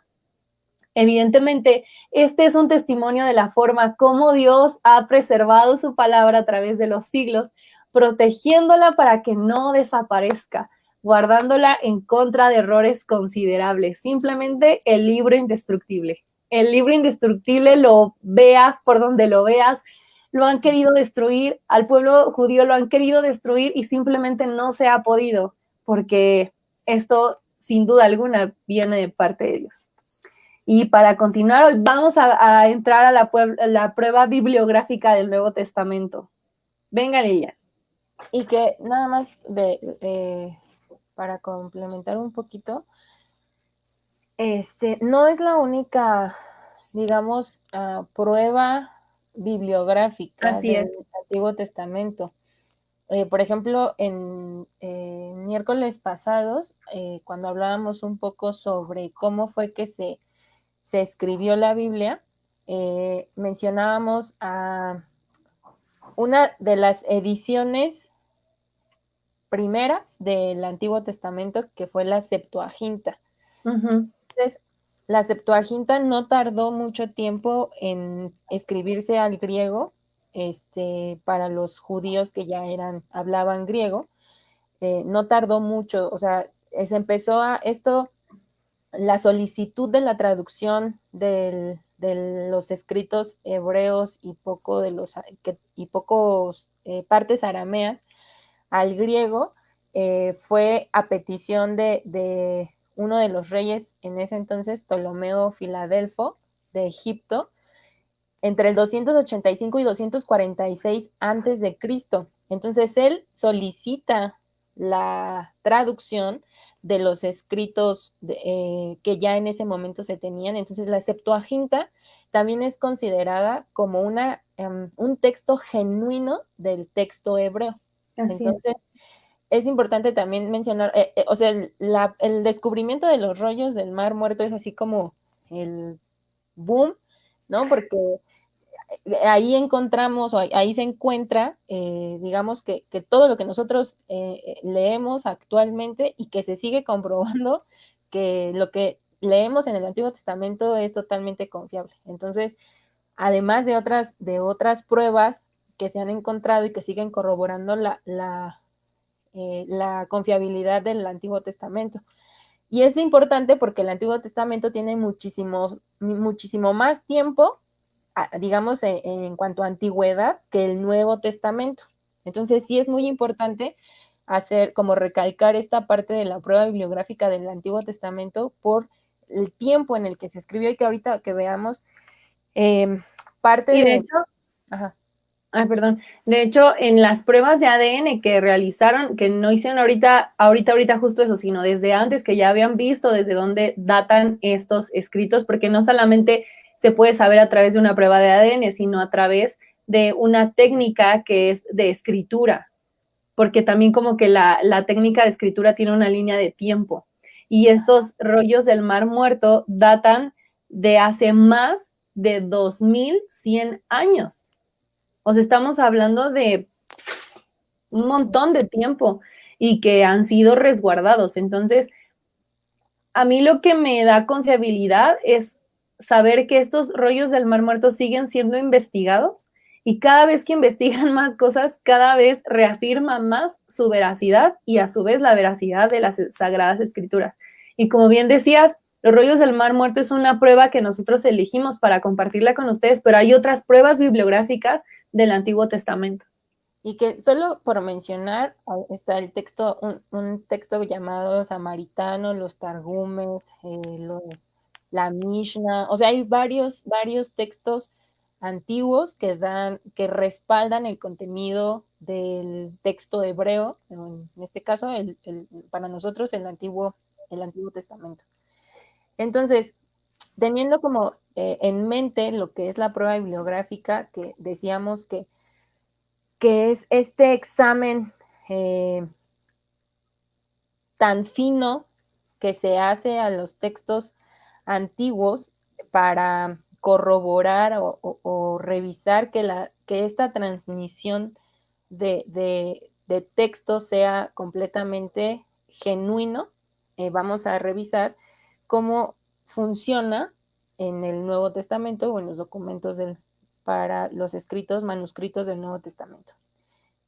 Evidentemente, este es un testimonio de la forma como Dios ha preservado su palabra a través de los siglos, protegiéndola para que no desaparezca, guardándola en contra de errores considerables. Simplemente el libro indestructible. El libro indestructible, lo veas por donde lo veas, lo han querido destruir, al pueblo judío lo han querido destruir y simplemente no se ha podido, porque esto, sin duda alguna, viene de parte de Dios. Y para continuar, vamos a entrar a la prueba bibliográfica del Nuevo Testamento. Venga, Lilian. Y que nada más para complementar un poquito, no es la única, digamos, prueba bibliográfica Así del es. Antiguo Testamento. Por ejemplo, en miércoles pasados, cuando hablábamos un poco sobre cómo fue que se escribió la Biblia, mencionábamos a una de las ediciones primeras del Antiguo Testamento, que fue la Septuaginta. Entonces, la Septuaginta no tardó mucho tiempo en escribirse al griego, para los judíos que ya hablaban griego, no tardó mucho, o sea, se empezó a esto, la solicitud de la traducción de los escritos hebreos y pocos partes arameas al griego, fue a petición de uno de los reyes en ese entonces, Ptolomeo Filadelfo, de Egipto, entre el 285 y 246 antes de Cristo. Entonces él solicita la traducción de los escritos que ya en ese momento se tenían. Entonces la Septuaginta también es considerada como un texto genuino del texto hebreo. Así Entonces es importante también mencionar, o sea, el descubrimiento de los rollos del Mar Muerto es así como el boom, ¿no? Porque ahí encontramos, o ahí se encuentra, digamos que todo lo que nosotros leemos actualmente y que se sigue comprobando que lo que leemos en el Antiguo Testamento es totalmente confiable. Entonces, además de otras pruebas que se han encontrado y que siguen corroborando la confiabilidad del Antiguo Testamento. Y es importante porque el Antiguo Testamento tiene muchísimo más tiempo, digamos, en cuanto a antigüedad, que el Nuevo Testamento. Entonces sí es muy importante hacer, como recalcar esta parte de la prueba bibliográfica del Antiguo Testamento por el tiempo en el que se escribió y que ahorita que veamos parte Y de de... hecho, Ajá. ay, perdón. De hecho, en las pruebas de ADN que realizaron, que no hicieron ahorita justo eso, sino desde antes, que ya habían visto desde dónde datan estos escritos, porque no solamente se puede saber a través de una prueba de ADN, sino a través de una técnica que es de escritura, porque también como que la técnica de escritura tiene una línea de tiempo. Y estos rollos del Mar Muerto datan de hace más de 2100 años. O sea, estamos hablando de un montón de tiempo y que han sido resguardados. Entonces, a mí lo que me da confiabilidad es saber que estos rollos del Mar Muerto siguen siendo investigados y cada vez que investigan más cosas, cada vez reafirma más su veracidad y a su vez la veracidad de las Sagradas Escrituras. Y como bien decías, los rollos del Mar Muerto es una prueba que nosotros elegimos para compartirla con ustedes, pero hay otras pruebas bibliográficas del Antiguo Testamento. Y que solo por mencionar, está el texto, un texto llamado Samaritano, los Targumes, la Mishnah, o sea, hay varios textos antiguos que respaldan el contenido del texto hebreo, en este caso, para nosotros, el Antiguo Testamento. Entonces, teniendo como en mente lo que es la prueba bibliográfica, que decíamos que es este examen tan fino que se hace a los textos antiguos para corroborar o revisar que esta transmisión de texto sea completamente genuino. Vamos a revisar cómo funciona en el Nuevo Testamento o en los documentos para los escritos, manuscritos del Nuevo Testamento.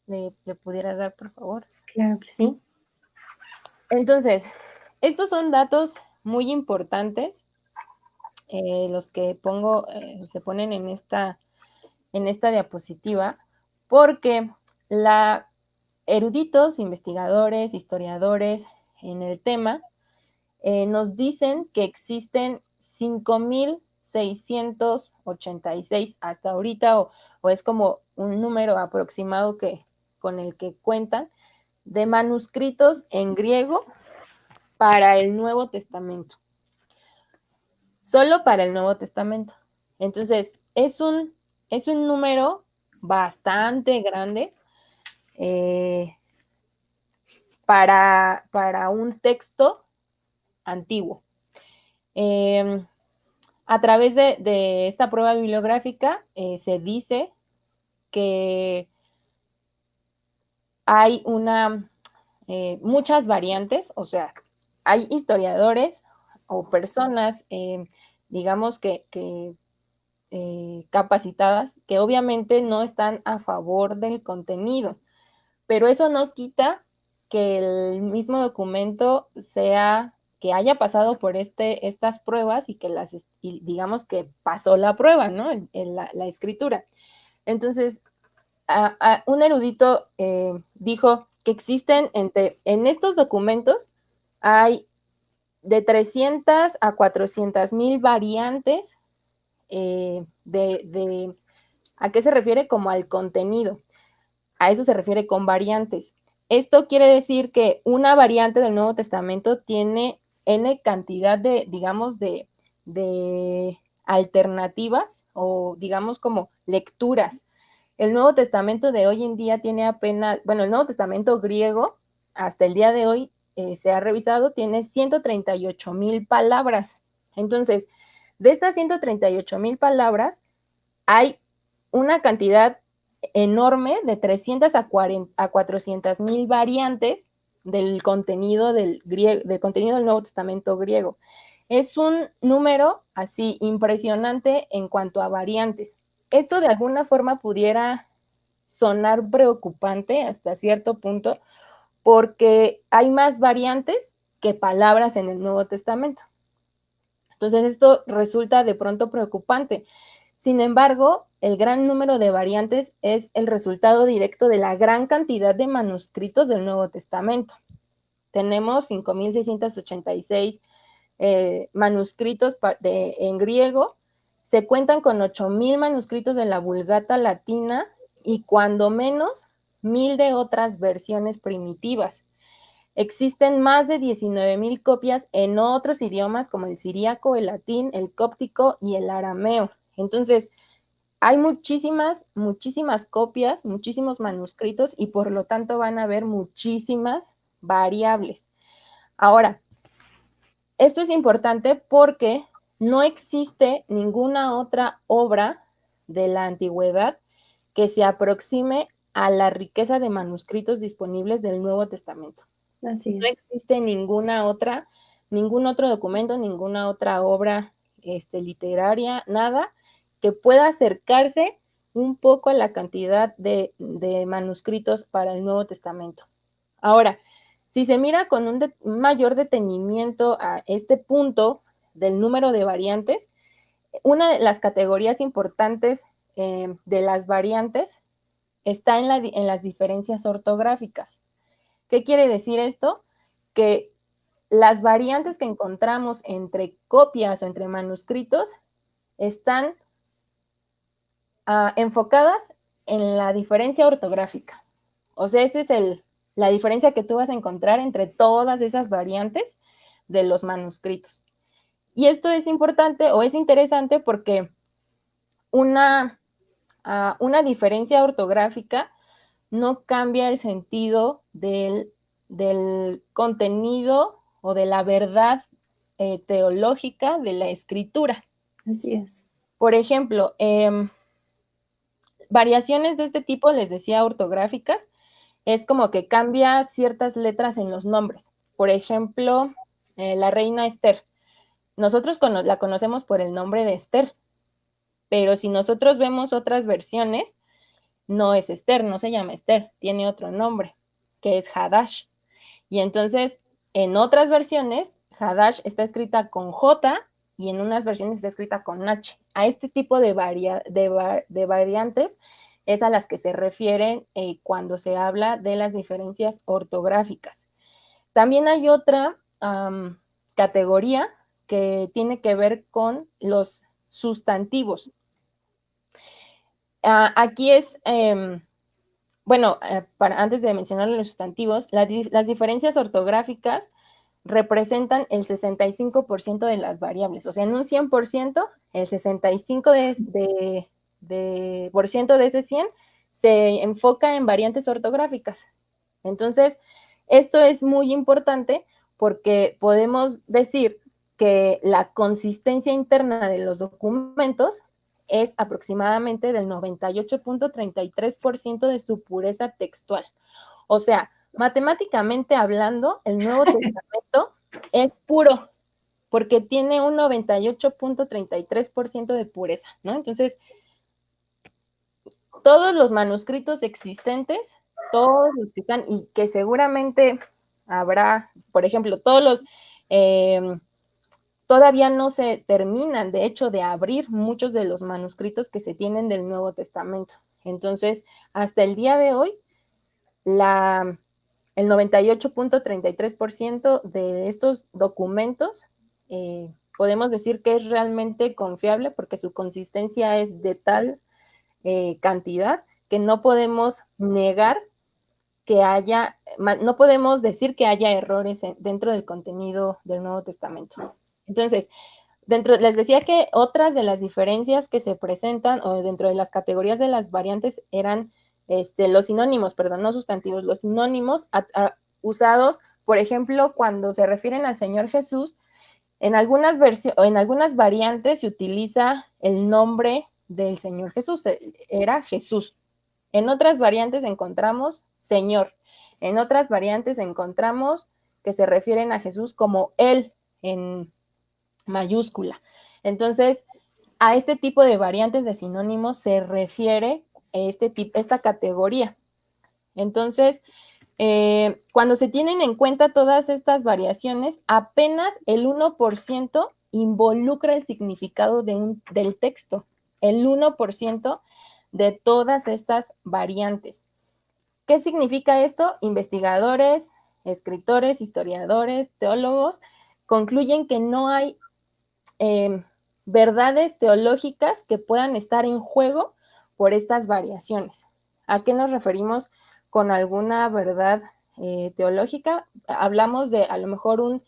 ¿Le pudieras dar, por favor? Claro que sí. Entonces, estos son datos muy importantes, los que se ponen en esta diapositiva, porque eruditos, investigadores, historiadores en el tema, nos dicen que existen 5,686 hasta ahorita, o es como un número aproximado con el que cuentan, de manuscritos en griego para el Nuevo Testamento. Solo para el Nuevo Testamento. Entonces, es un número bastante grande para un texto antiguo. A través de esta prueba bibliográfica se dice que hay muchas variantes, o sea, hay historiadores o personas, digamos que capacitadas, que obviamente no están a favor del contenido, pero eso no quita que el mismo documento que haya pasado por estas pruebas y que digamos que pasó la prueba, ¿no? La escritura. Entonces, un erudito dijo que existen en estos documentos hay de 300 a 400,000 variantes ¿a qué se refiere? Como al contenido. A eso se refiere con variantes. Esto quiere decir que una variante del Nuevo Testamento tiene N cantidad digamos, de alternativas o digamos como lecturas. El Nuevo Testamento de hoy en día tiene apenas, bueno, el Nuevo Testamento griego hasta el día de hoy se ha revisado, tiene 138,000 palabras. Entonces, de estas 138,000 palabras, hay una cantidad enorme de 300 a 400,000 variantes del contenido del contenido del Nuevo Testamento griego. Es un número así impresionante en cuanto a variantes. Esto de alguna forma pudiera sonar preocupante hasta cierto punto porque hay más variantes que palabras en el Nuevo Testamento. Entonces esto resulta de pronto preocupante. Sin embargo, el gran número de variantes es el resultado directo de la gran cantidad de manuscritos del Nuevo Testamento. Tenemos 5,686 manuscritos en griego, se cuentan con 8,000 manuscritos de la Vulgata latina y cuando menos 1,000 de otras versiones primitivas. Existen más de 19,000 copias en otros idiomas como el siríaco, el latín, el cóptico y el arameo. Entonces, hay muchísimas copias, muchísimos manuscritos y por lo tanto van a haber muchísimas variables. Ahora, esto es importante porque no existe ninguna otra obra de la antigüedad que se aproxime a la riqueza de manuscritos disponibles del Nuevo Testamento. Así No es. existe ningún otro documento, ninguna otra obra literaria, nada que pueda acercarse un poco a la cantidad de manuscritos para el Nuevo Testamento. Ahora, si se mira con un mayor detenimiento a este punto del número de variantes, una de las categorías importantes de las variantes está en las diferencias ortográficas. ¿Qué quiere decir esto? Que las variantes que encontramos entre copias o entre manuscritos están enfocadas en la diferencia ortográfica. O sea, esa es la diferencia que tú vas a encontrar entre todas esas variantes de los manuscritos. Y esto es importante o es interesante porque una diferencia ortográfica no cambia el sentido del contenido o de la verdad teológica de la escritura. Así es. Por ejemplo, variaciones de este tipo, les decía, ortográficas, es como que cambia ciertas letras en los nombres. Por ejemplo, la reina Esther. Nosotros la conocemos por el nombre de Esther, pero si nosotros vemos otras versiones, no es Esther, no se llama Esther, tiene otro nombre, que es Hadash. Y entonces, en otras versiones, Hadash está escrita con J y en unas versiones está escrita con H. A este tipo de variantes es a las que se refieren cuando se habla de las diferencias ortográficas. También hay otra categoría que tiene que ver con los sustantivos. Aquí es, antes de mencionar los sustantivos, las diferencias ortográficas representan el 65% de las variables. O sea, en un 100%, el 65% de ese 100 se enfoca en variantes ortográficas. Entonces, esto es muy importante porque podemos decir que la consistencia interna de los documentos es aproximadamente del 98.33% de su pureza textual. O sea, matemáticamente hablando, el Nuevo Testamento es puro porque tiene un 98.33% de pureza, ¿no? Entonces, todos los manuscritos existentes, todos los que están, y que seguramente habrá, por ejemplo, todos los, todavía no se terminan, de hecho, de abrir muchos de los manuscritos que se tienen del Nuevo Testamento. Entonces, hasta el día de hoy, el 98.33% de estos documentos podemos decir que es realmente confiable porque su consistencia es de tal cantidad que no podemos negar que haya, no podemos decir que haya errores dentro del contenido del Nuevo Testamento. Entonces, les decía que otras de las diferencias que se presentan o dentro de las categorías de las variantes eran los sinónimos, perdón, no sustantivos, los sinónimos usados, por ejemplo, cuando se refieren al Señor Jesús, en algunas variantes se utiliza el nombre del Señor Jesús, era Jesús. En otras variantes encontramos Señor. En otras variantes encontramos que se refieren a Jesús como Él en mayúscula. Entonces, a este tipo de variantes de sinónimos se refiere esta categoría. Entonces, cuando se tienen en cuenta todas estas variaciones, apenas el 1% involucra el significado del texto. El 1% de todas estas variantes. ¿Qué significa esto? Investigadores, escritores, historiadores, teólogos concluyen que no hay verdades teológicas que puedan estar en juego por estas variaciones. ¿A qué nos referimos con alguna verdad teológica? Hablamos de a lo mejor un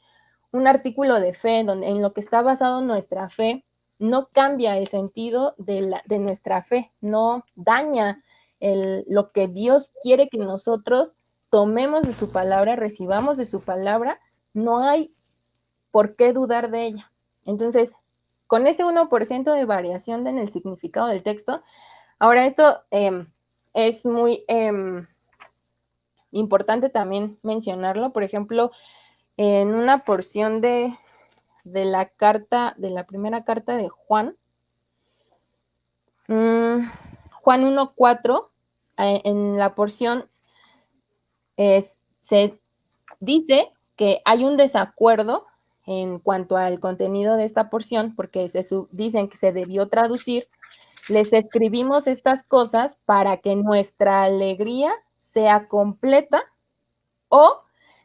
artículo de fe en lo que está basado nuestra fe, no cambia el sentido de nuestra fe, no daña lo que Dios quiere que nosotros tomemos de su palabra, recibamos de su palabra, no hay por qué dudar de ella. Entonces, con ese 1% de variación en el significado del texto, ahora esto es muy importante también mencionarlo, por ejemplo, en una porción de la primera carta de Juan, Juan 1:4, en la porción se dice que hay un desacuerdo en cuanto al contenido de esta porción, porque dicen que se debió traducir. Les escribimos estas cosas para que nuestra alegría sea completa, o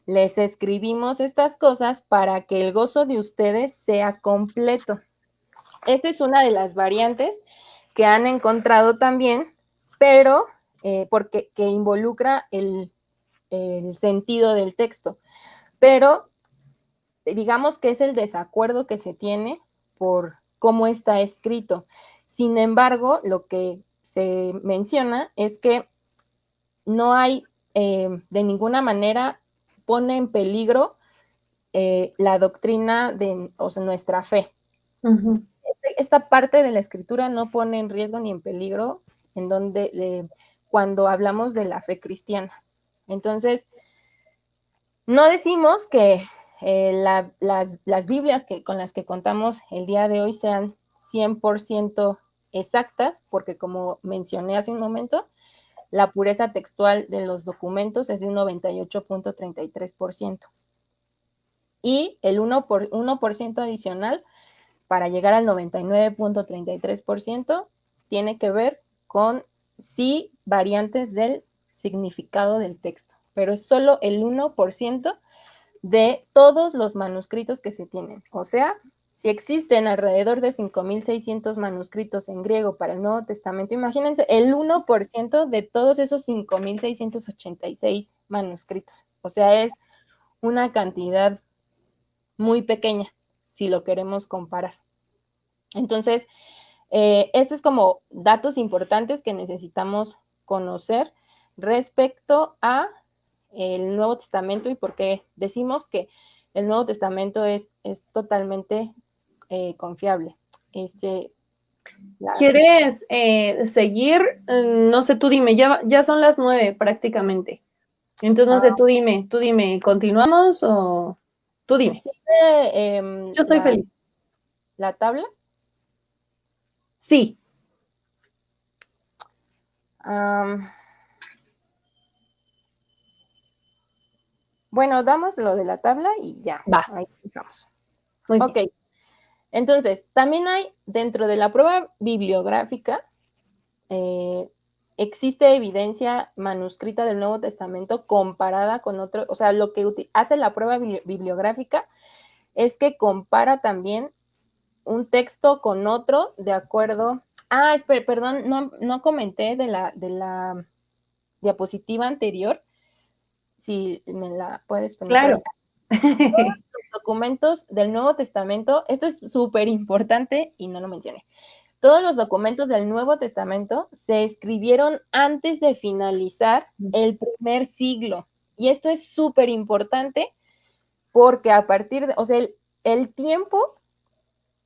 les escribimos estas cosas para que el gozo de ustedes sea completo. Esta es una de las variantes que han encontrado también, pero porque que involucra el sentido del texto. Pero digamos que es el desacuerdo que se tiene por cómo está escrito. Sin embargo, lo que se menciona es que no hay de ninguna manera pone en peligro la doctrina o sea, nuestra fe. Uh-huh. Esta parte de la escritura no pone en riesgo ni en peligro cuando hablamos de la fe cristiana. Entonces, no decimos que las Biblias con las que contamos el día de hoy sean 100% exactas, porque como mencioné hace un momento, la pureza textual de los documentos es de un 98.33%. Y el 1% adicional para llegar al 99.33% tiene que ver con sí variantes del significado del texto, pero es solo el 1% de todos los manuscritos que se tienen. O sea, si existen alrededor de 5.600 manuscritos en griego para el Nuevo Testamento, imagínense el 1% de todos esos 5.686 manuscritos. O sea, es una cantidad muy pequeña si lo queremos comparar. Entonces, esto es como datos importantes que necesitamos conocer respecto a el Nuevo Testamento y por qué decimos que el Nuevo Testamento es totalmente confiable. ¿Quieres seguir? No sé, tú dime, ya son las 9 prácticamente. Entonces, no sé, tú dime, ¿continuamos o tú dime? Yo soy feliz. La tabla. Sí. Bueno, damos lo de la tabla y ya, Va. ahí dejamos. Muy Ok, bien. entonces, también hay dentro de la prueba bibliográfica, existe evidencia manuscrita del Nuevo Testamento comparada con otro, o sea, lo que hace la prueba bibliográfica es que compara también un texto con otro de acuerdo. Perdón, no comenté de la diapositiva anterior, si me la puedes poner por Claro. ahí. Los documentos del Nuevo Testamento, esto es súper importante y no lo mencioné. Todos los documentos del Nuevo Testamento se escribieron antes de finalizar el primer siglo. Y esto es súper importante porque a partir de, o sea, el tiempo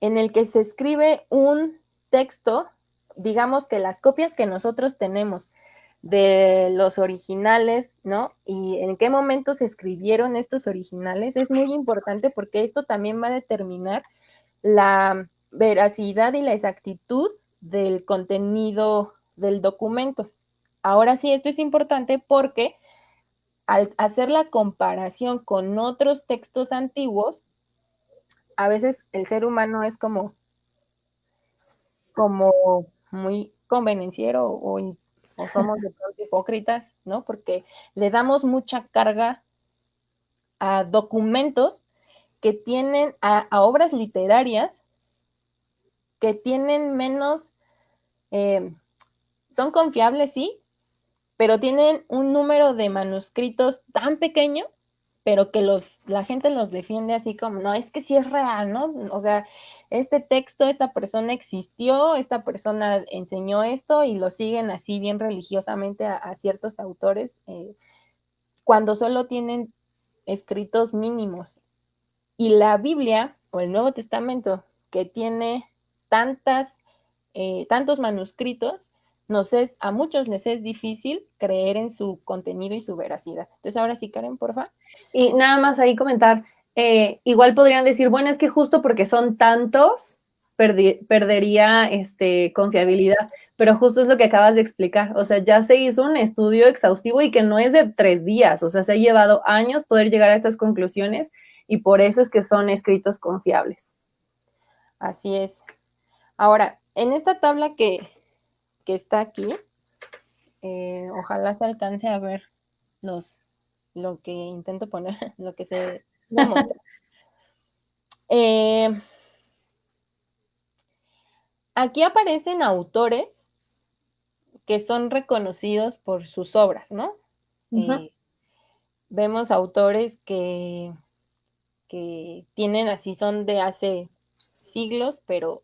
en el que se escribe un texto, digamos que las copias que nosotros tenemos de los originales, ¿no? Y en qué momento se escribieron estos originales es muy importante porque esto también va a determinar la veracidad y la exactitud del contenido del documento. Ahora sí, esto es importante porque al hacer la comparación con otros textos antiguos, a veces el ser humano es como muy convenenciero o somos de pronto hipócritas, ¿no? Porque le damos mucha carga a documentos que tienen, a obras literarias que tienen menos, son confiables, sí, pero tienen un número de manuscritos tan pequeño, pero que la gente los defiende así como, no, es que sí es real, ¿no? O sea, este texto, esta persona existió, esta persona enseñó esto y lo siguen así bien religiosamente a ciertos autores, cuando solo tienen escritos mínimos. Y la Biblia o el Nuevo Testamento, que tiene tantos manuscritos, a muchos les es difícil creer en su contenido y su veracidad. Entonces, ahora sí, Karen, porfa. Y nada más ahí comentar, igual podrían decir, bueno, es que justo porque son tantos, perdería confiabilidad, pero justo es lo que acabas de explicar, o sea, ya se hizo un estudio exhaustivo y que no es de 3 días, o sea, se ha llevado años poder llegar a estas conclusiones y por eso es que son escritos confiables. Así es. Ahora, en esta tabla que está aquí, ojalá se alcance a ver lo que intento poner, lo que se demuestra. Aquí aparecen autores que son reconocidos por sus obras, ¿no? Uh-huh. Vemos autores que tienen así, son de hace siglos, pero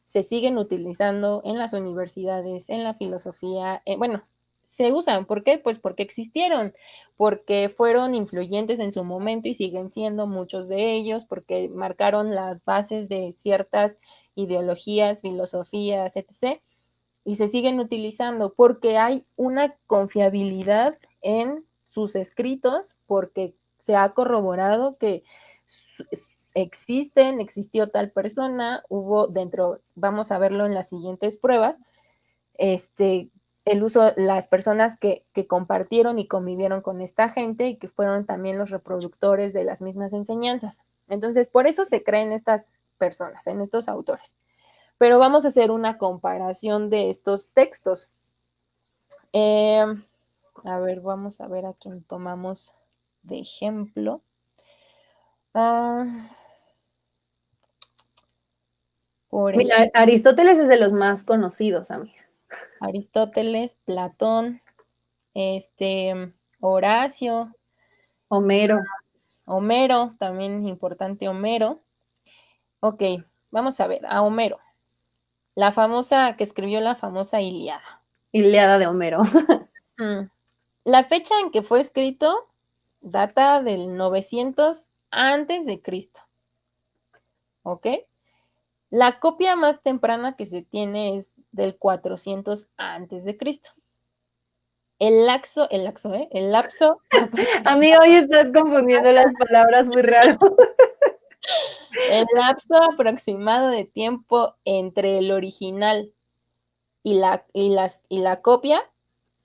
se siguen utilizando en las universidades, en la filosofía, bueno, se usan. ¿Por qué? Pues porque existieron, porque fueron influyentes en su momento y siguen siendo muchos de ellos, porque marcaron las bases de ciertas ideologías, filosofías, etc. Y se siguen utilizando porque hay una confiabilidad en sus escritos, porque se ha corroborado que existió tal persona, hubo dentro, vamos a verlo en las siguientes pruebas, el uso, las personas que compartieron y convivieron con esta gente y que fueron también los reproductores de las mismas enseñanzas. Entonces, por eso se creen estas personas, en estos autores. Pero vamos a hacer una comparación de estos textos. A ver, vamos a ver a quién tomamos de ejemplo. Por Mira, ejemplo, Aristóteles es de los más conocidos, amiga. Aristóteles, Platón, Horacio, Homero. Homero, también importante Homero. Ok, vamos a ver, a Homero, que escribió la famosa Ilíada. Ilíada de Homero. Mm. La fecha en que fue escrito data del 900 antes de Cristo, ¿ok? La copia más temprana que se tiene es del 400 antes de Cristo. El lapso Amigo, hoy estás confundiendo las palabras muy raro. el lapso aproximado de tiempo entre el original y la copia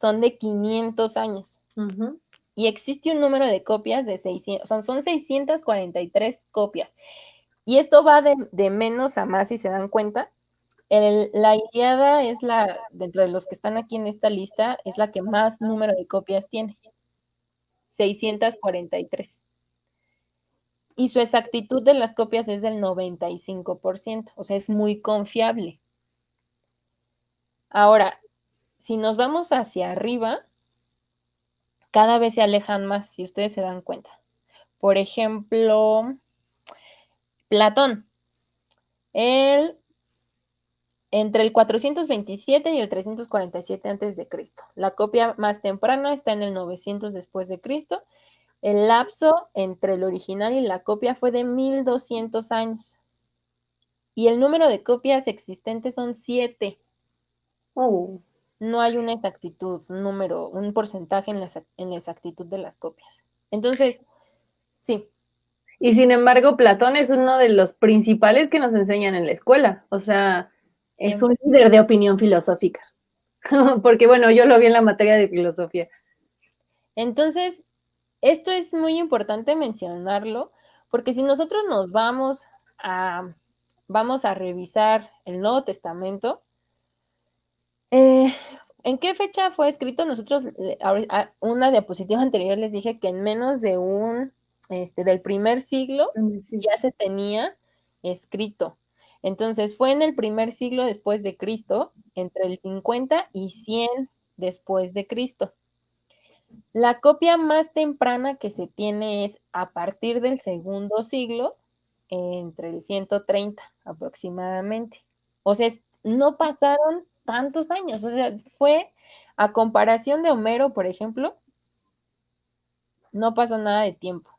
son de 500 años. Ujú. Y existe un número de copias de 600, son 643 copias. Y esto va de menos a más, si se dan cuenta. La Ilíada es dentro de los que están aquí en esta lista, es la que más número de copias tiene, 643. Y su exactitud de las copias es del 95%, o sea, es muy confiable. Ahora, si nos vamos hacia arriba, cada vez se alejan más, si ustedes se dan cuenta. Por ejemplo, Platón. Él entre el 427 y el 347 antes de Cristo. La copia más temprana está en el 900 después de Cristo. El lapso entre el original y la copia fue de 1200 años. Y el número de copias existentes son 7. Oh. No hay una exactitud, un porcentaje en la exactitud de las copias. Entonces, sí, Y sin embargo, Platón es uno de los principales que nos enseñan en la escuela. O sea, es un siempre. líder de opinión filosófica. Porque bueno, yo lo vi en la materia de filosofía. Entonces, esto es muy importante mencionarlo, porque si nosotros nos vamos a revisar el Nuevo Testamento, ¿en qué fecha fue escrito? Nosotros, una diapositiva anterior les dije que en menos del primer siglo Sí. ya se tenía escrito. Entonces fue en el primer siglo después de Cristo, entre el 50 y 100 después de Cristo. La copia más temprana que se tiene es a partir del segundo siglo, entre el 130 aproximadamente. O sea, no pasaron tantos años, o sea, fue a comparación de Homero, por ejemplo, no pasó nada de tiempo.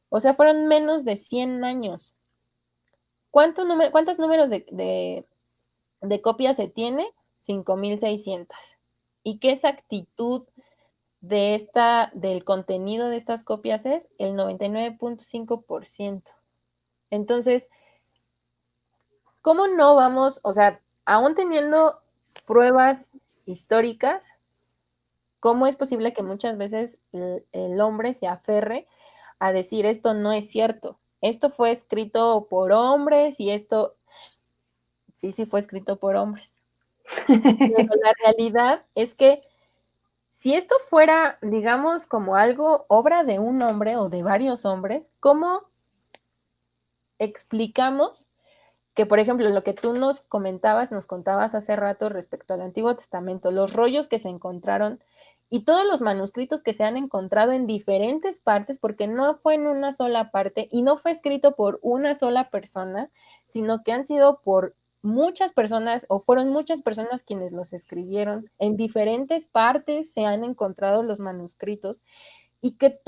O sea, fueron menos de 100 años. ¿Cuántos números de copias se tiene? 5,600. ¿Y qué exactitud del contenido de estas copias es el 99,5%? Entonces, ¿cómo no vamos, o sea, aún teniendo pruebas históricas, cómo es posible que muchas veces el hombre se aferre a decir esto no es cierto? Esto fue escrito por hombres y esto sí fue escrito por hombres. Pero la realidad es que si esto fuera, digamos, como algo, obra de un hombre o de varios hombres, ¿cómo explicamos que, por ejemplo, lo que tú nos contabas hace rato respecto al Antiguo Testamento, los rollos que se encontraron y todos los manuscritos que se han encontrado en diferentes partes, porque no fue en una sola parte y no fue escrito por una sola persona, sino que han sido por muchas personas o fueron muchas personas quienes los escribieron. En diferentes partes se han encontrado los manuscritos y que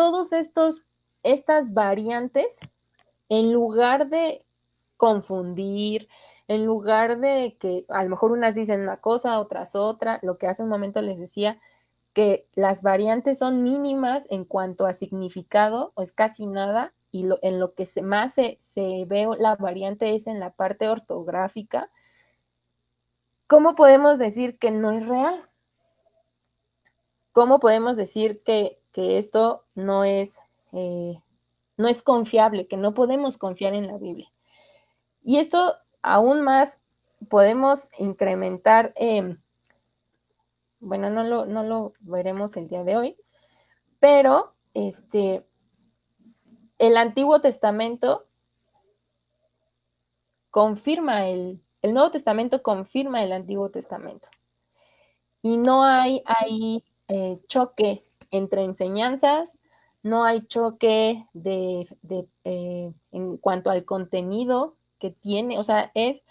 estas variantes, en lugar de confundir, en lugar de que a lo mejor unas dicen una cosa, otras otra, lo que hace un momento les decía, que las variantes son mínimas en cuanto a significado, o es casi nada, y en lo que más se ve la variante es en la parte ortográfica. ¿Cómo podemos decir que no es real? ¿Cómo podemos decir que esto no es confiable, que no podemos confiar en la Biblia? Y esto aún más podemos incrementar, bueno, no lo veremos el día de hoy, pero el Antiguo Testamento el Nuevo Testamento confirma el Antiguo Testamento. Y no hay ahí choque entre enseñanzas, no hay choque en cuanto al contenido que tiene, o sea, es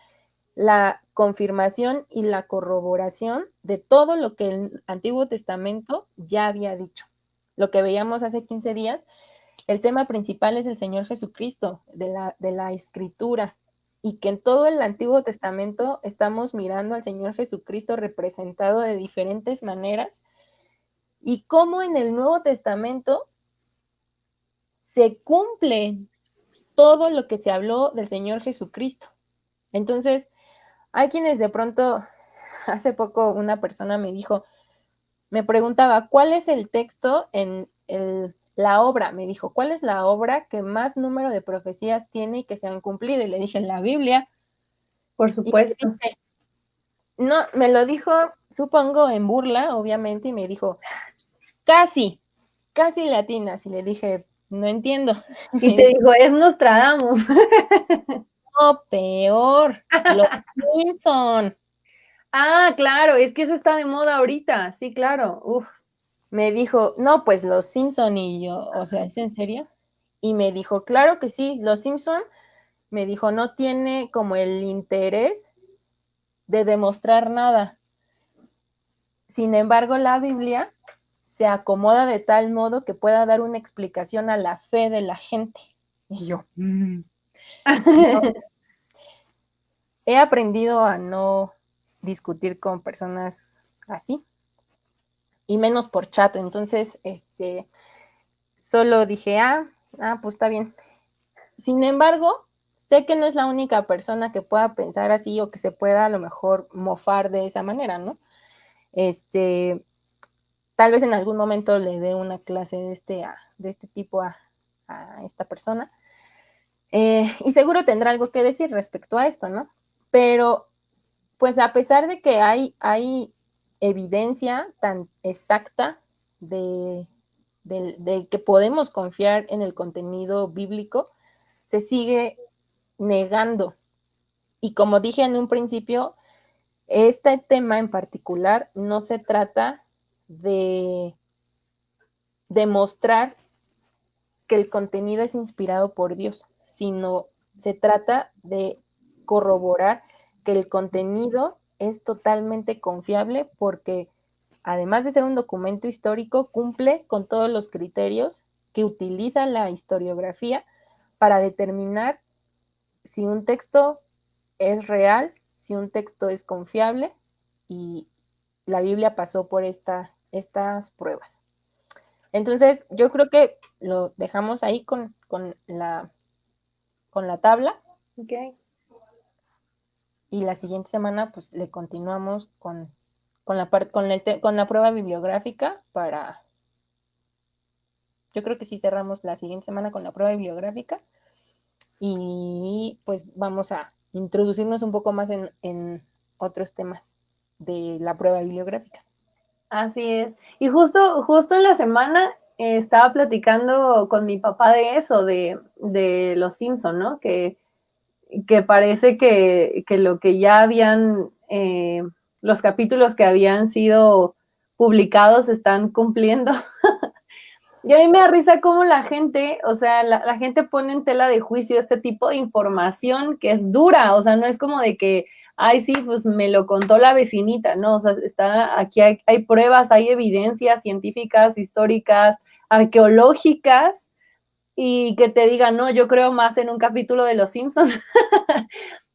la confirmación y la corroboración de todo lo que el Antiguo Testamento ya había dicho. Lo que veíamos hace 15 días, el tema principal es el Señor Jesucristo, de la Escritura, y que en todo el Antiguo Testamento estamos mirando al Señor Jesucristo representado de diferentes maneras, y cómo en el Nuevo Testamento se cumple todo lo que se habló del Señor Jesucristo. Entonces, hay quienes de pronto, hace poco una persona me preguntaba, ¿cuál es el texto en la obra? Me dijo, ¿cuál es la obra que más número de profecías tiene y que se han cumplido? Y le dije, la Biblia. Por Y me supuesto. dice, no, me lo dijo, supongo, en burla, obviamente, y me dijo, casi, casi latinas. Y le dije, no entiendo. Y Me te dice, digo, es Nostradamus. no, peor, los Simpson. Ah, claro, es que eso está de moda ahorita. Sí, claro. Uf. Me dijo, no, pues los Simpson. Y yo, o sea, ¿es en serio? Y me dijo, claro que sí, los Simpson, me dijo, no tiene como el interés de demostrar nada. Sin embargo, la Biblia se acomoda de tal modo que pueda dar una explicación a la fe de la gente. Y yo, no, he aprendido a no discutir con personas así, y menos por chat. Entonces, solo dije, pues está bien. Sin embargo, sé que no es la única persona que pueda pensar así o que se pueda a lo mejor mofar de esa manera, ¿no? Tal vez en algún momento le dé una clase de este tipo a esta persona. Y seguro tendrá algo que decir respecto a esto, ¿no? Pero, pues a pesar de que hay evidencia tan exacta de que podemos confiar en el contenido bíblico, se sigue negando. Y como dije en un principio, este tema en particular no se trata de demostrar que el contenido es inspirado por Dios, sino se trata de corroborar que el contenido es totalmente confiable porque además de ser un documento histórico, cumple con todos los criterios que utiliza la historiografía para determinar si un texto es real, si un texto es confiable, y la Biblia pasó por estas pruebas. Entonces, yo creo que lo dejamos ahí con la tabla, Okay. y la siguiente semana pues le continuamos con la prueba bibliográfica yo creo que sí cerramos la siguiente semana con la prueba bibliográfica, y pues vamos a introducirnos un poco más en otros temas de la prueba bibliográfica. Así es. Y justo en la semana estaba platicando con mi papá de eso, de los Simpson, ¿no? Que parece que lo que ya habían, los capítulos que habían sido publicados están cumpliendo. Y a mí me da risa cómo la gente, o sea, la gente pone en tela de juicio este tipo de información que es dura, o sea, no es como de que, ay, sí, pues me lo contó la vecinita, no, o sea, aquí hay pruebas, hay evidencias científicas, históricas, arqueológicas, y que te digan, no, yo creo más en un capítulo de Los Simpsons.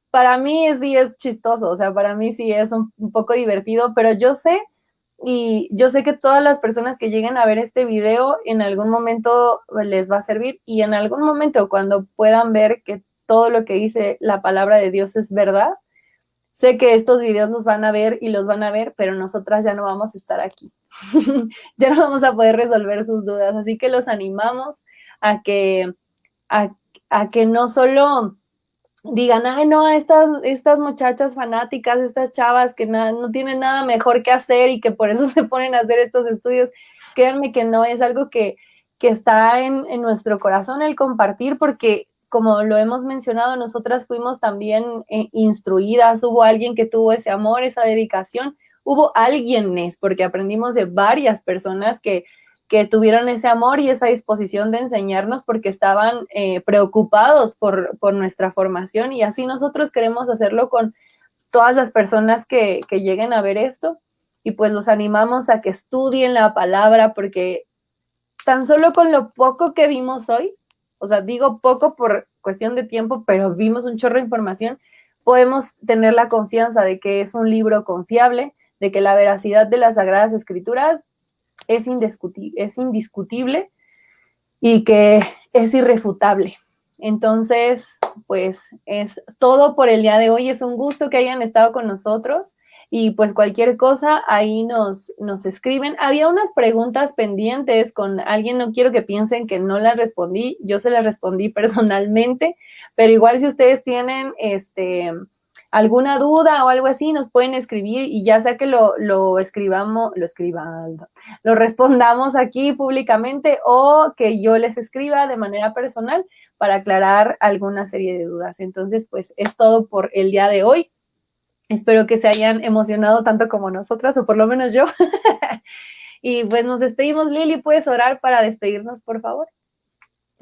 Para mí sí es chistoso, o sea, para mí sí es un poco divertido, pero yo sé que todas las personas que lleguen a ver este video en algún momento les va a servir, y en algún momento cuando puedan ver que todo lo que dice la palabra de Dios es verdad, sé que estos videos los van a ver y los van a ver, pero nosotras ya no vamos a estar aquí. Ya no vamos a poder resolver sus dudas, así que los animamos a que, a, a que no solo digan, ay, no, estas muchachas fanáticas, estas chavas que no tienen nada mejor que hacer y que por eso se ponen a hacer estos estudios. Créanme que no es algo que está en nuestro corazón el compartir, porque como lo hemos mencionado, nosotras fuimos también instruidas, hubo alguien que tuvo ese amor, esa dedicación, hubo alguienes, porque aprendimos de varias personas que tuvieron ese amor y esa disposición de enseñarnos porque estaban preocupados por nuestra formación, y así nosotros queremos hacerlo todas las personas que lleguen a ver esto, y pues los animamos a que estudien la palabra, porque tan solo con lo poco que vimos hoy, o sea, digo poco por cuestión de tiempo, pero vimos un chorro de información, podemos tener la confianza de que es un libro confiable, de que la veracidad de las Sagradas Escrituras es indiscutible y que es irrefutable. Entonces, pues es todo por el día de hoy. Es un gusto que hayan estado con nosotros y pues cualquier cosa ahí nos escriben. Había unas preguntas pendientes con alguien, no quiero que piensen que no las respondí, yo se las respondí personalmente, pero igual si ustedes tienen alguna duda o algo así, nos pueden escribir y ya sea que lo respondamos aquí públicamente o que yo les escriba de manera personal para aclarar alguna serie de dudas. Entonces, pues es todo por el día de hoy. Espero que se hayan emocionado tanto como nosotras, o por lo menos yo. Y pues nos despedimos. Lili, ¿puedes orar para despedirnos, por favor?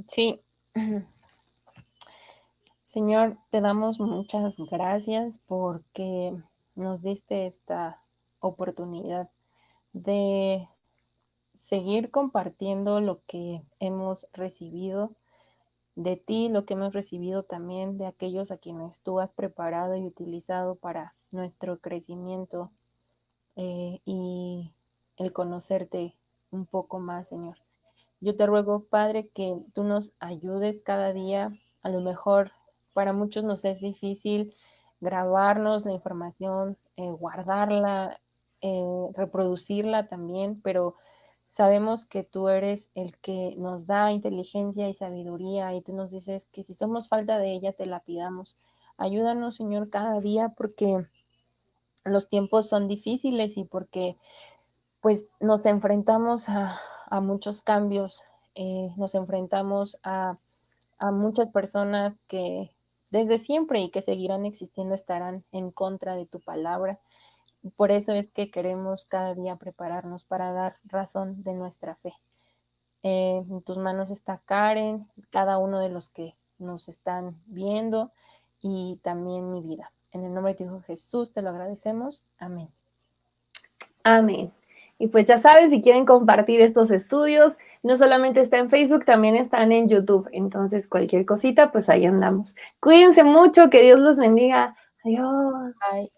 Sí. Señor, te damos muchas gracias porque nos diste esta oportunidad de seguir compartiendo lo que hemos recibido de ti, lo que hemos recibido también de aquellos a quienes tú has preparado y utilizado para nuestro crecimiento y el conocerte un poco más, Señor. Yo te ruego, Padre, que tú nos ayudes cada día. A lo mejor para muchos nos es difícil grabarnos la información, guardarla, reproducirla también, pero sabemos que tú eres el que nos da inteligencia y sabiduría y tú nos dices que si somos falta de ella, te la pidamos. Ayúdanos, Señor, cada día porque los tiempos son difíciles y porque pues nos enfrentamos a muchos cambios, nos enfrentamos a muchas personas que desde siempre y que seguirán existiendo estarán en contra de tu palabra. Por eso es que queremos cada día prepararnos para dar razón de nuestra fe. En tus manos está Karen, cada uno de los que nos están viendo y también mi vida. En el nombre de tu Hijo Jesús te lo agradecemos. Amén. Amén. Y pues ya saben, si quieren compartir estos estudios, no solamente está en Facebook, también están en YouTube. Entonces, cualquier cosita, pues ahí andamos. Cuídense mucho, que Dios los bendiga. Adiós. Bye.